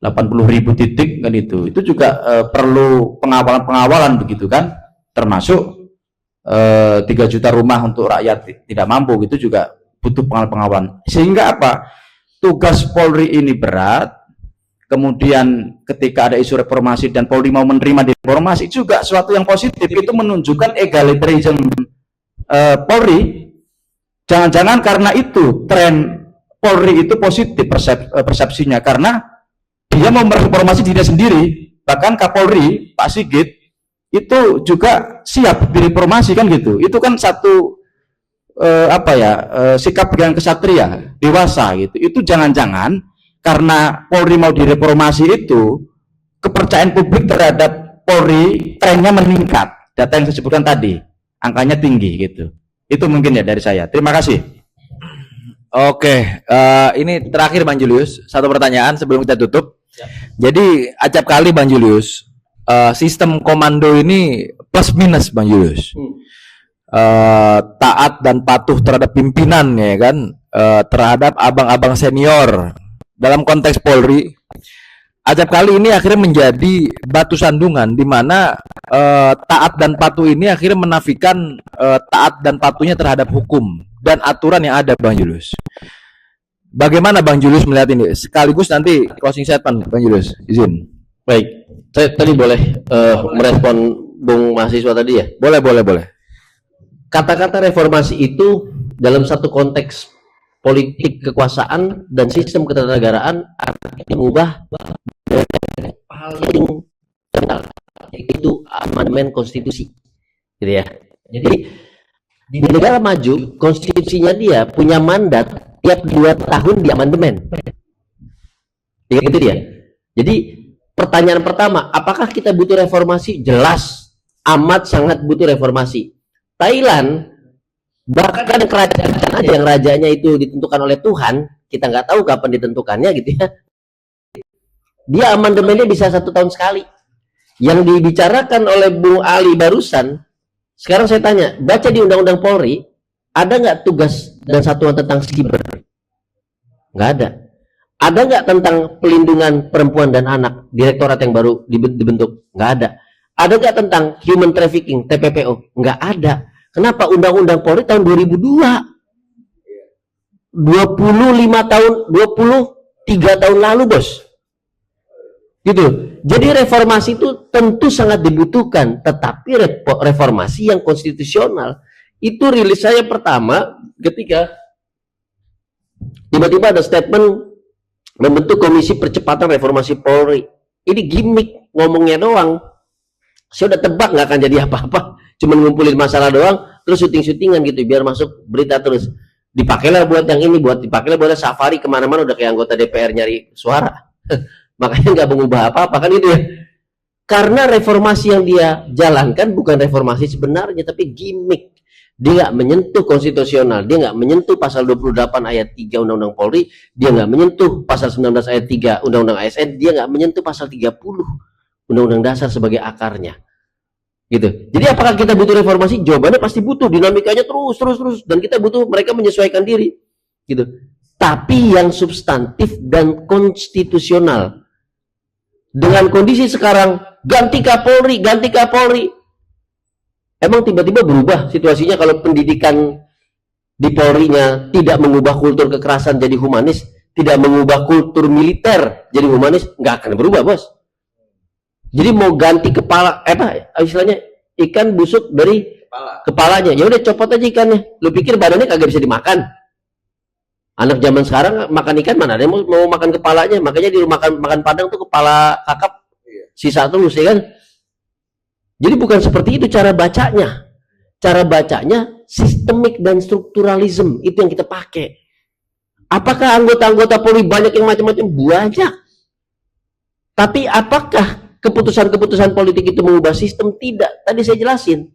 80.000 titik kan itu juga perlu pengawalan begitu kan, termasuk 3 juta rumah untuk rakyat tidak mampu, gitu juga butuh pengawalan. Sehingga apa, tugas Polri ini berat. Kemudian ketika ada isu reformasi dan Polri mau menerima reformasi juga suatu yang positif, itu menunjukkan egalitarianism Polri. Jangan-jangan karena itu tren Polri itu positif persepsinya, karena dia mau mereformasi dirinya sendiri. Bahkan Kapolri Pak Sigit itu juga siap direformasi kan gitu. Itu kan satu sikap yang kesatria dewasa gitu. Itu jangan-jangan karena Polri mau direformasi itu kepercayaan publik terhadap Polri trennya meningkat. Data yang saya sebutkan tadi angkanya tinggi gitu. Itu mungkin ya dari saya. Terima kasih. Oke, ini terakhir Bang Julius, satu pertanyaan sebelum kita tutup. Jadi acap kali Bang Julius, sistem komando ini plus minus Bang Julius. Taat dan patuh terhadap pimpinan, ya kan, terhadap abang-abang senior. Dalam konteks Polri, acap kali ini akhirnya menjadi batu sandungan, di mana taat dan patuh ini akhirnya menafikan taat dan patuhnya terhadap hukum dan aturan yang ada, Bang Julius. Bagaimana Bang Julius melihat ini? Sekaligus nanti closing statement, Bang Julius, izin. Baik, saya tadi boleh merespon Bung mahasiswa tadi ya? Boleh. Kata-kata reformasi itu dalam satu konteks politik kekuasaan dan sistem ketatanegaraan artinya mengubah paling kental, yaitu amandemen konstitusi, gitu ya. Jadi di negara maju konstitusinya dia punya mandat tiap 2 tahun di amandemen, ya, gitu dia. Jadi pertanyaan pertama, apakah kita butuh reformasi? Jelas, amat sangat butuh reformasi. Thailand bahkan kerajaan aja yang rajanya itu ditentukan oleh Tuhan, kita nggak tahu kapan ditentukannya gitu ya. Dia amandemennya bisa 1 tahun sekali. Yang dibicarakan oleh Bung Ali barusan, sekarang saya tanya, baca di Undang-Undang Polri, ada nggak tugas dan satuan tentang siber? Nggak ada. Ada nggak tentang pelindungan perempuan dan anak, direktorat yang baru dibentuk? Nggak ada. Ada nggak tentang human trafficking, TPPO? Nggak ada. Kenapa? Undang-Undang Polri tahun 2002. 23 tahun lalu, Bos. Gitu. Jadi reformasi itu tentu sangat dibutuhkan, tetapi reformasi yang konstitusional. Itu rilis saya pertama ketika tiba-tiba ada statement membentuk komisi percepatan reformasi Polri. Ini gimmick, ngomongnya doang. Saya udah tebak nggak akan jadi apa-apa, cuma ngumpulin masalah doang, terus syuting-syutingan gitu, biar masuk berita terus. Dipakailah buat yang ini, dipakailah buat safari kemana-mana, udah kayak anggota DPR nyari suara. Makanya nggak mengubah apa-apa kan itu ya. Karena reformasi yang dia jalankan bukan reformasi sebenarnya, tapi gimmick. Dia nggak menyentuh konstitusional, dia nggak menyentuh pasal 28 ayat 3 Undang-Undang Polri, dia nggak menyentuh pasal 19 ayat 3 Undang-Undang ASN, dia nggak menyentuh pasal 30 Undang-Undang Dasar sebagai akarnya. Gitu. Jadi apakah kita butuh reformasi? Jawabannya pasti butuh, dinamikanya terus dan kita butuh mereka menyesuaikan diri. Gitu. Tapi yang substantif dan konstitusional. Dengan kondisi sekarang ganti Kapolri. Emang tiba-tiba berubah situasinya kalau pendidikan di Polri-nya tidak mengubah kultur kekerasan jadi humanis, tidak mengubah kultur militer jadi humanis, nggak akan berubah, Bos. Jadi mau ganti kepala, istilahnya ikan busuk dari kepalanya. Ya udah copot aja ikannya. Lu pikir badannya kagak bisa dimakan? Anak zaman sekarang makan ikan mana ada yang mau makan kepalanya, makanya di makan padang tuh kepala kakap sisa terus ya kan. Jadi bukan seperti itu cara bacanya. Cara bacanya sistemik dan strukturalisme itu yang kita pakai. Apakah anggota-anggota Polri banyak yang macam-macam? Banyak. Tapi apakah keputusan-keputusan politik itu mengubah sistem? Tidak. Tadi saya jelasin.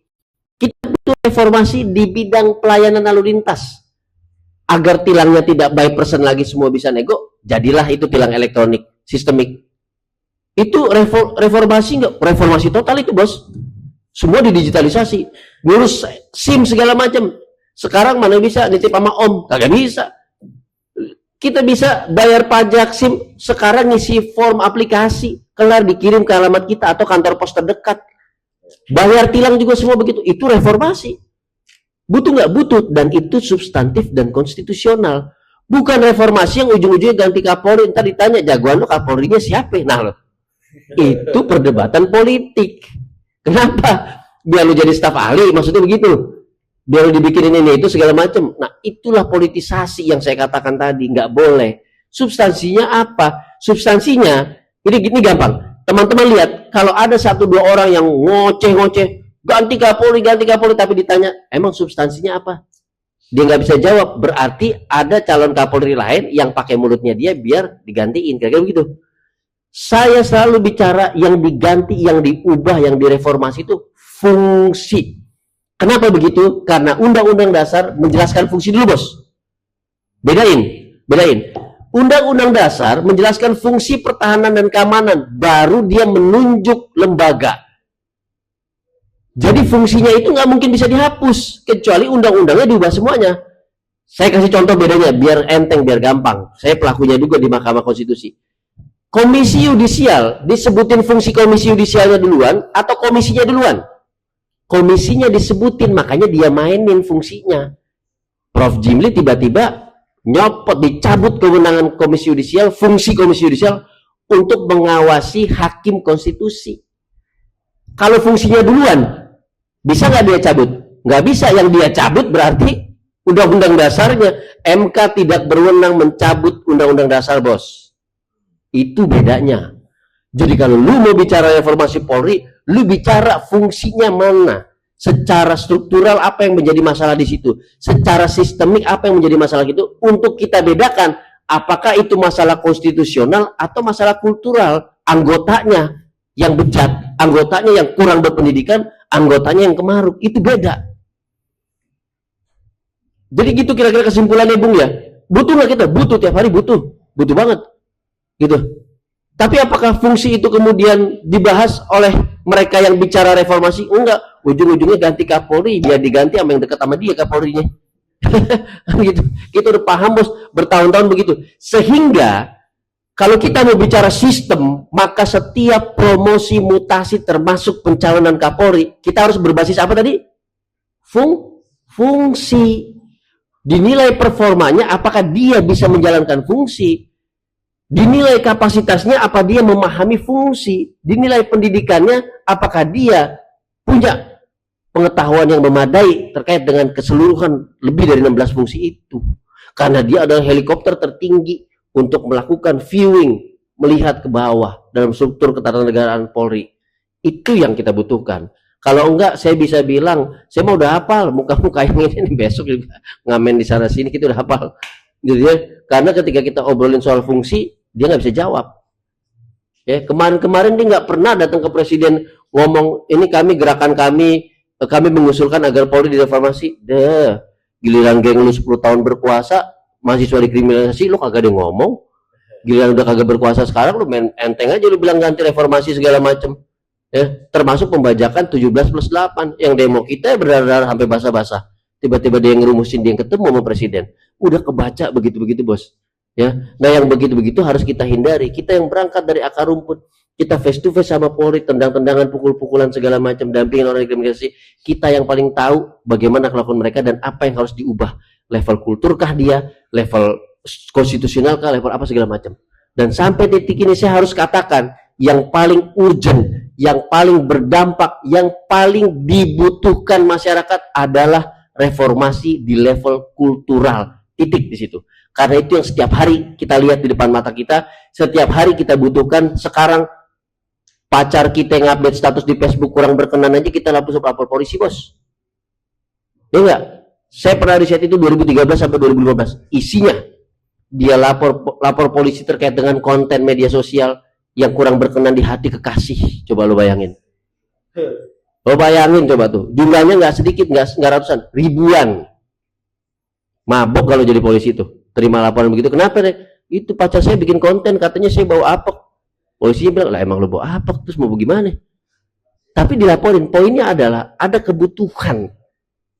Kita butuh reformasi di bidang pelayanan lalu lintas. Agar tilangnya tidak by person lagi, semua bisa nego, jadilah itu tilang elektronik sistemik. Itu reformasi enggak? Reformasi total itu, Bos. Semua didigitalisasi. Ngurus SIM segala macam. Sekarang mana bisa nitip sama Om? Kagak bisa. Kita bisa bayar pajak SIM, sekarang ngisi form aplikasi, kelar dikirim ke alamat kita atau kantor pos terdekat. Bayar tilang juga semua begitu. Itu reformasi. Butuh nggak? Butuh. Dan itu substantif dan konstitusional. Bukan reformasi yang ujung-ujungnya ganti Kapolri. Ntar ditanya, jagoan lo Kapolrinya siapa? Nah, lo. Itu perdebatan politik. Kenapa? Biar lo jadi staf ahli, maksudnya begitu. Biar lo dibikinin ini, itu segala macam. Nah, itulah politisasi yang saya katakan tadi. Nggak boleh. Substansinya apa? Substansinya, ini gampang. Teman-teman lihat, kalau ada 1-2 orang yang ngoceh-ngoceh, ganti Kapolri, tapi ditanya, emang substansinya apa? Dia nggak bisa jawab, berarti ada calon Kapolri lain yang pakai mulutnya dia biar digantiin, kira-kira begitu. Saya selalu bicara yang diganti, yang diubah, yang direformasi itu fungsi. Kenapa begitu? Karena Undang-Undang Dasar menjelaskan fungsi dulu, Bos. Bedain. Undang-Undang Dasar menjelaskan fungsi pertahanan dan keamanan, baru dia menunjuk lembaga. Jadi fungsinya itu nggak mungkin bisa dihapus, kecuali undang-undangnya diubah semuanya. Saya kasih contoh bedanya, biar enteng, biar gampang. Saya pelakunya juga di Mahkamah Konstitusi. Komisi Yudisial, disebutin fungsi Komisi Yudisialnya duluan, atau komisinya duluan? Komisinya disebutin, makanya dia mainin fungsinya. Prof. Jimli tiba-tiba nyopot, dicabut kewenangan Komisi Yudisial, fungsi Komisi Yudisial untuk mengawasi hakim konstitusi. Kalau fungsinya duluan, bisa nggak dia cabut? Nggak bisa. Yang dia cabut berarti Undang-Undang Dasarnya. MK tidak berwenang mencabut Undang-Undang Dasar, Bos. Itu bedanya. Jadi kalau lu mau bicara reformasi Polri, lu bicara fungsinya mana? Secara struktural apa yang menjadi masalah di situ? Secara sistemik apa yang menjadi masalah itu? Untuk kita bedakan, apakah itu masalah konstitusional atau masalah kultural? Anggotanya yang bejat, anggotanya yang kurang berpendidikan, anggotanya yang kemaruk, itu beda. Jadi gitu kira-kira kesimpulannya, Bung ya. Butuh nggak kita? Butuh, tiap hari butuh banget, gitu. Tapi apakah fungsi itu kemudian dibahas oleh mereka yang bicara reformasi? Enggak. Ujung-ujungnya ganti Kapolri, biar diganti sama yang dekat sama dia Kapolrinya. Gitu. Kita udah paham, Bos, bertahun-tahun begitu. Sehingga kalau kita mau bicara sistem, maka setiap promosi mutasi termasuk pencalonan Kapolri, kita harus berbasis apa tadi? Fungsi. Dinilai performanya, apakah dia bisa menjalankan fungsi. Dinilai kapasitasnya, apa dia memahami fungsi. Dinilai pendidikannya, apakah dia punya pengetahuan yang memadai terkait dengan keseluruhan lebih dari 16 fungsi itu. Karena dia adalah helikopter tertinggi untuk melakukan viewing, melihat ke bawah dalam struktur ketatanegaraan Polri. Itu yang kita butuhkan. Kalau enggak, saya bisa bilang, saya mau udah hafal muka-muka yang ini besok juga ngamen di sana sini, kita udah hafal. Gitu ya. Karena ketika kita obrolin soal fungsi, dia nggak bisa jawab. Ya, kemarin-kemarin dia nggak pernah datang ke presiden ngomong, ini gerakan kami mengusulkan agar Polri direformasi. Giliran geng lu 10 tahun berkuasa, mahasiswa dikriminalisasi, lu kagak ada ngomong. Giliran udah kagak berkuasa sekarang, lu main enteng aja, lu bilang ganti reformasi segala macem. Ya, termasuk pembajakan 17+8 yang demo kita berdarah-darah sampai basah-basah. Tiba-tiba dia yang ngerumusin, dia yang ketemu sama presiden. Udah kebaca begitu-begitu, Bos. Ya, nah yang begitu-begitu harus kita hindari. Kita yang berangkat dari akar rumput, kita face to face sama Polri, tendang-tendangan, pukul-pukulan segala macam, dampingin orang dikriminalisasi. Kita yang paling tahu bagaimana kelakuan mereka dan apa yang harus diubah. Level kulturkah dia, level konstitusionalkah, level apa segala macam. Dan sampai titik ini saya harus katakan, yang paling urgent, yang paling berdampak, yang paling dibutuhkan masyarakat adalah reformasi di level kultural. Titik di situ. Karena itu yang setiap hari kita lihat di depan mata kita, setiap hari kita butuhkan. Sekarang pacar kita yang update status di Facebook kurang berkenan aja kita lapor polisi, bos. Ya enggak? Saya pernah riset itu 2013 sampai 2015. Isinya dia lapor polisi terkait dengan konten media sosial yang kurang berkenan di hati kekasih. Coba lo bayangin. Lo bayangin coba tuh. Jumlahnya nggak sedikit, nggak ratusan, ribuan. Mabok kalau jadi polisi itu. Terima laporan begitu. Kenapa deh? Itu pacar saya bikin konten, katanya saya bau apek. Polisinya bilang, lah emang lo bau apek, terus mau bagaimana? Tapi dilaporin. Poinnya adalah ada kebutuhan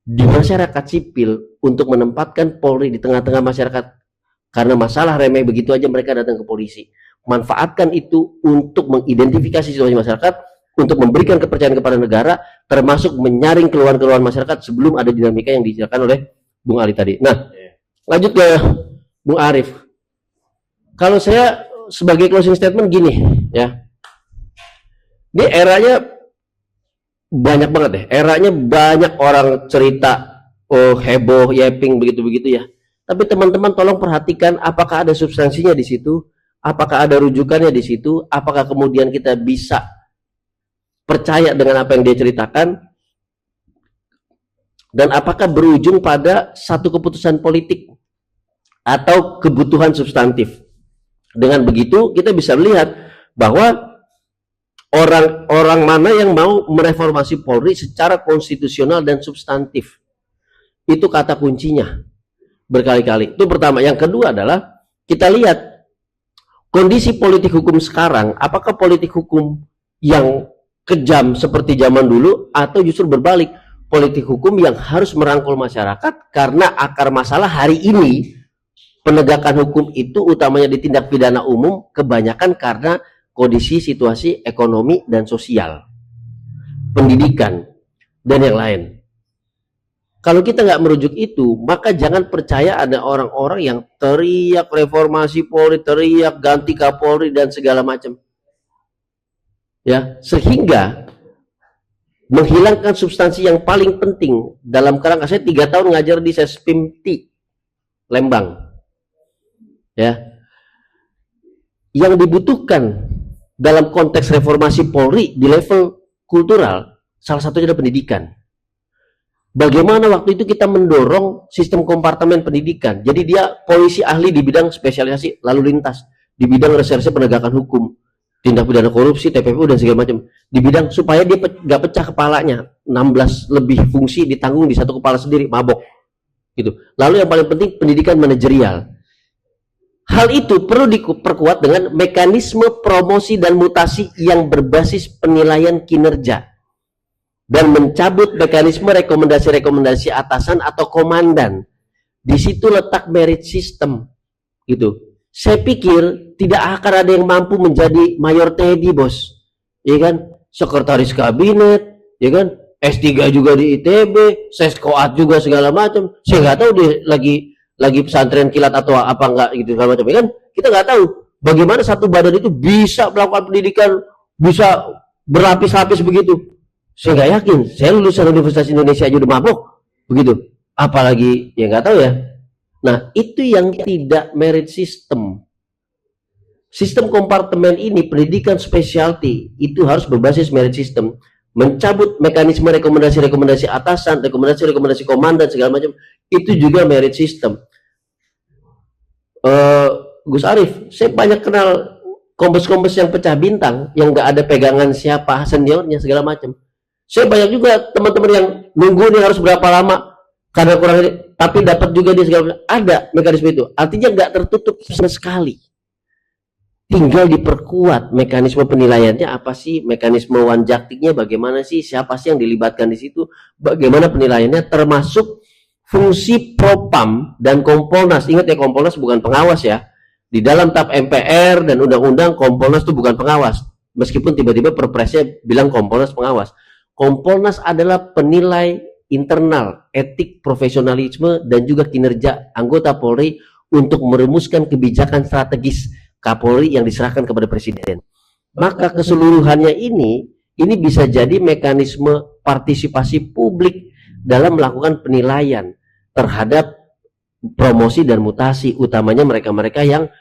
di masyarakat sipil untuk menempatkan Polri di tengah-tengah masyarakat. Karena masalah remeh begitu aja mereka datang ke polisi. Manfaatkan itu untuk mengidentifikasi situasi masyarakat, untuk memberikan kepercayaan kepada negara, termasuk menyaring keluhan-keluhan masyarakat sebelum ada dinamika yang dijelaskan oleh Bung Ali tadi. Nah, lanjut ke Bung Arief. Kalau saya sebagai closing statement gini, ya. Ini eranya banyak banget deh. Eranya banyak orang cerita, oh heboh, yapping begitu-begitu ya. Tapi teman-teman tolong perhatikan apakah ada substansinya di situ, apakah ada rujukannya di situ, apakah kemudian kita bisa percaya dengan apa yang dia ceritakan, dan apakah berujung pada satu keputusan politik atau kebutuhan substantif. Dengan begitu kita bisa melihat bahwa orang-orang mana yang mau mereformasi Polri secara konstitusional dan substantif. Itu kata kuncinya berkali-kali. Itu pertama. Yang kedua adalah kita lihat kondisi politik hukum sekarang, apakah politik hukum yang kejam seperti zaman dulu atau justru berbalik, politik hukum yang harus merangkul masyarakat karena akar masalah hari ini penegakan hukum itu utamanya di tindak pidana umum kebanyakan karena kondisi situasi ekonomi dan sosial, pendidikan, dan yang lain. Kalau kita nggak merujuk itu, maka jangan percaya ada orang-orang yang teriak reformasi Polri, teriak ganti Kapolri dan segala macam. Ya, sehingga menghilangkan substansi yang paling penting dalam kerangka saya 3 tahun ngajar di Sespimti Lembang. Ya. Yang dibutuhkan dalam konteks reformasi Polri di level kultural salah satunya adalah pendidikan. Bagaimana waktu itu kita mendorong sistem kompartemen pendidikan. Jadi dia polisi ahli di bidang spesialisasi lalu lintas, di bidang reserse penegakan hukum, tindak pidana korupsi, TPPU dan segala macam. Di bidang supaya dia nggak pecah kepalanya, 16 lebih fungsi ditanggung di satu kepala sendiri, mabok. Gitu. Lalu yang paling penting pendidikan manajerial. Hal itu perlu diperkuat dengan mekanisme promosi dan mutasi yang berbasis penilaian kinerja dan mencabut mekanisme rekomendasi-rekomendasi atasan atau komandan. Di situ letak merit system, gitu. Saya pikir tidak akan ada yang mampu menjadi mayor Teddy, bos, ya kan? Sekretaris kabinet, ya kan? S3 juga di ITB, seskoat juga segala macam. Saya nggak tahu dia lagi pesantren kilat atau apa enggak gitu segala macam, ya kan? Kita nggak tahu bagaimana satu badan itu bisa melakukan pendidikan, bisa berlapis-lapis begitu. Saya nggak yakin. Saya lulusan Universitas Indonesia aja udah mabok begitu. Apalagi ya nggak tahu ya. Nah, itu yang tidak merit system. Sistem kompartemen ini pendidikan specialty itu harus berbasis merit system. Mencabut mekanisme rekomendasi-rekomendasi atasan, rekomendasi-rekomendasi komandan segala macam, itu juga merit system. Gus Arief, saya banyak kenal kombes-kombes yang pecah bintang, yang nggak ada pegangan siapa seniornya segala macam. Saya banyak juga teman-teman yang nunggu nih harus berapa lama karena kurang ini, tapi dapat juga dia segala macam. Ada mekanisme itu, artinya nggak tertutup sama sekali. Tinggal diperkuat mekanisme penilaiannya apa sih, mekanisme wanjaktiknya bagaimana sih, siapa sih yang dilibatkan di situ, bagaimana penilaiannya, termasuk fungsi Propam dan Kompolnas. Ingat ya, Kompolnas bukan pengawas ya. Di dalam TAP MPR dan undang-undang Kompolnas itu bukan pengawas. Meskipun tiba-tiba perpresnya bilang Kompolnas pengawas. Kompolnas adalah penilai internal, etik, profesionalisme, dan juga kinerja anggota Polri untuk merumuskan kebijakan strategis Kapolri yang diserahkan kepada Presiden. Maka keseluruhannya ini bisa jadi mekanisme partisipasi publik dalam melakukan penilaian terhadap promosi dan mutasi, utamanya mereka-mereka yang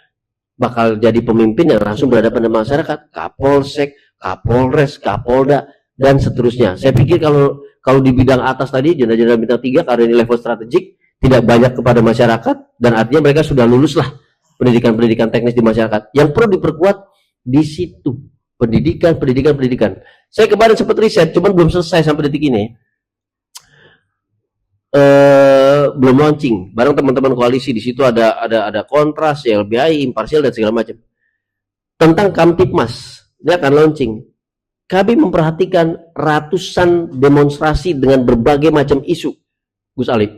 bakal jadi pemimpin yang langsung berhadapan dengan masyarakat, Kapolsek, Kapolres, Kapolda, dan seterusnya. Saya pikir kalau di bidang atas tadi, jenderal-jenderal bintang 3 karena ini level strategik, tidak banyak kepada masyarakat, dan artinya mereka sudah lulus lah pendidikan-pendidikan teknis di masyarakat. Yang perlu diperkuat di situ, pendidikan. Saya kemarin sempat riset, cuman belum selesai sampai detik ini. Belum launching bareng teman-teman koalisi. Di situ ada Kontras, LBI, Imparsial dan segala macam tentang Kamtipmas. Dia akan launching. Kami memperhatikan ratusan demonstrasi dengan berbagai macam isu, Gus Ali,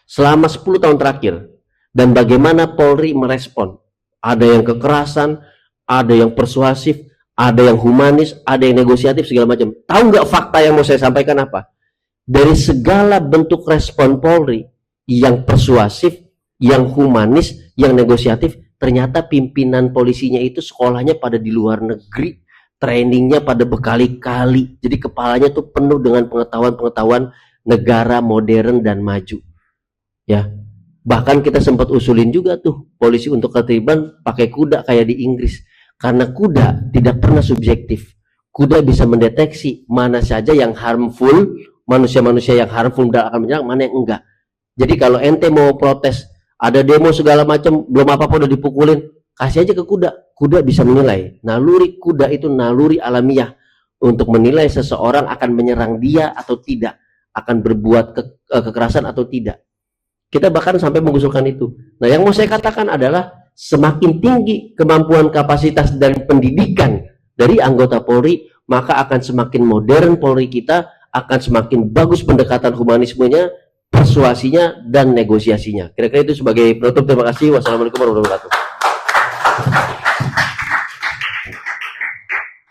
selama 10 tahun terakhir, dan bagaimana Polri merespon. Ada yang kekerasan, ada yang persuasif, ada yang humanis, ada yang negosiatif, segala macam. Tahu nggak fakta yang mau saya sampaikan apa? Dari segala bentuk respon Polri, yang persuasif, yang humanis, yang negosiatif, ternyata pimpinan polisinya itu sekolahnya pada di luar negeri, trainingnya pada berkali-kali, jadi kepalanya tuh penuh dengan pengetahuan-pengetahuan negara modern dan maju. Ya, bahkan kita sempat usulin juga tuh polisi untuk ketertiban pakai kuda kayak di Inggris, karena kuda tidak pernah subjektif. Kuda bisa mendeteksi mana saja yang harmful, manusia-manusia yang harmful dan akan menyerang, mana yang enggak. Jadi kalau ente mau protes, ada demo segala macam, belum apa-apa udah dipukulin, kasih aja ke kuda. Kuda bisa menilai. Naluri kuda itu naluri alamiah untuk menilai seseorang akan menyerang dia atau tidak, akan berbuat kekerasan atau tidak. Kita bahkan sampai mengusulkan itu. Nah, yang mau saya katakan adalah semakin tinggi kemampuan kapasitas dan pendidikan dari anggota Polri, maka akan semakin modern Polri kita, akan semakin bagus pendekatan humanismenya, persuasinya, dan negosiasinya. Kira-kira itu sebagai penutup. Terima kasih. Wassalamualaikum warahmatullahi wabarakatuh.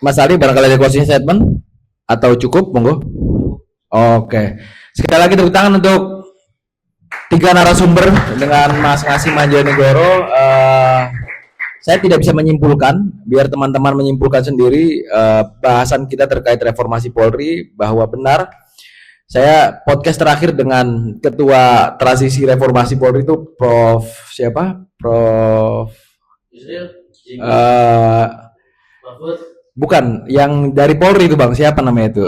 Mas Ali, barangkali ada closing statement atau cukup, monggo. Oke. Sekali lagi tepuk tangan untuk 3 narasumber dengan Mas Ngasim Manjanegoro. Saya tidak bisa menyimpulkan, biar teman-teman menyimpulkan sendiri bahasan kita terkait reformasi Polri, bahwa benar. Saya podcast terakhir dengan Ketua Transisi Reformasi Polri itu Prof. siapa? Prof. Bukan, yang dari Polri itu Bang, siapa namanya itu?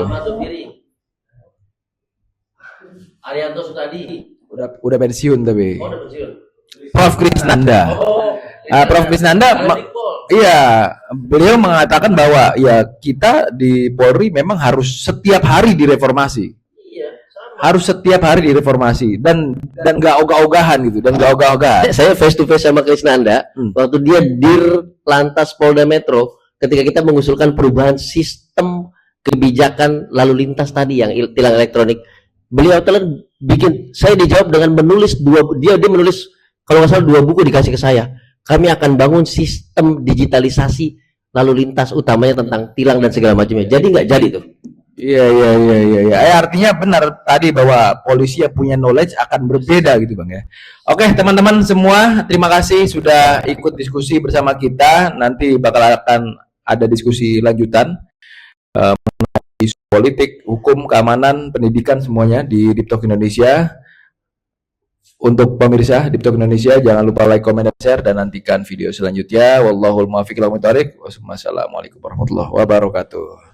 Arianto Sutadi. Udah pensiun tapi. Oh, udah pensiun. Prof. Krisnanda. Prof. Krisnanda, iya, beliau mengatakan bahwa ya kita di Polri memang harus setiap hari direformasi. Iya, sama. Harus setiap hari direformasi dan nggak ogah-ogahan gitu, dan nggak ogah-ogahan. Saya face to face sama Krisnanda waktu dia Dir Lantas Polda Metro ketika kita mengusulkan perubahan sistem kebijakan lalu lintas tadi yang tilang elektronik. Beliau telah bikin, saya dijawab dengan menulis dia menulis kalau nggak salah 2 buku dikasih ke saya. Kami akan bangun sistem digitalisasi lalu lintas, utamanya tentang tilang dan segala macamnya. Jadi nggak jadi tuh. Iya. Artinya benar tadi bahwa polisi yang punya knowledge akan berbeda gitu Bang ya. Oke, teman-teman semua, terima kasih sudah ikut diskusi bersama kita. Nanti bakal akan ada diskusi lanjutan isu politik, hukum, keamanan, pendidikan, semuanya di Deep Talk Indonesia. Untuk pemirsa Deep Talk Indonesia, jangan lupa like, comment, dan share, dan nantikan video selanjutnya. Wallahul muwaffiq ila aqwamit thoriq. Wassalamualaikum warahmatullahi wabarakatuh.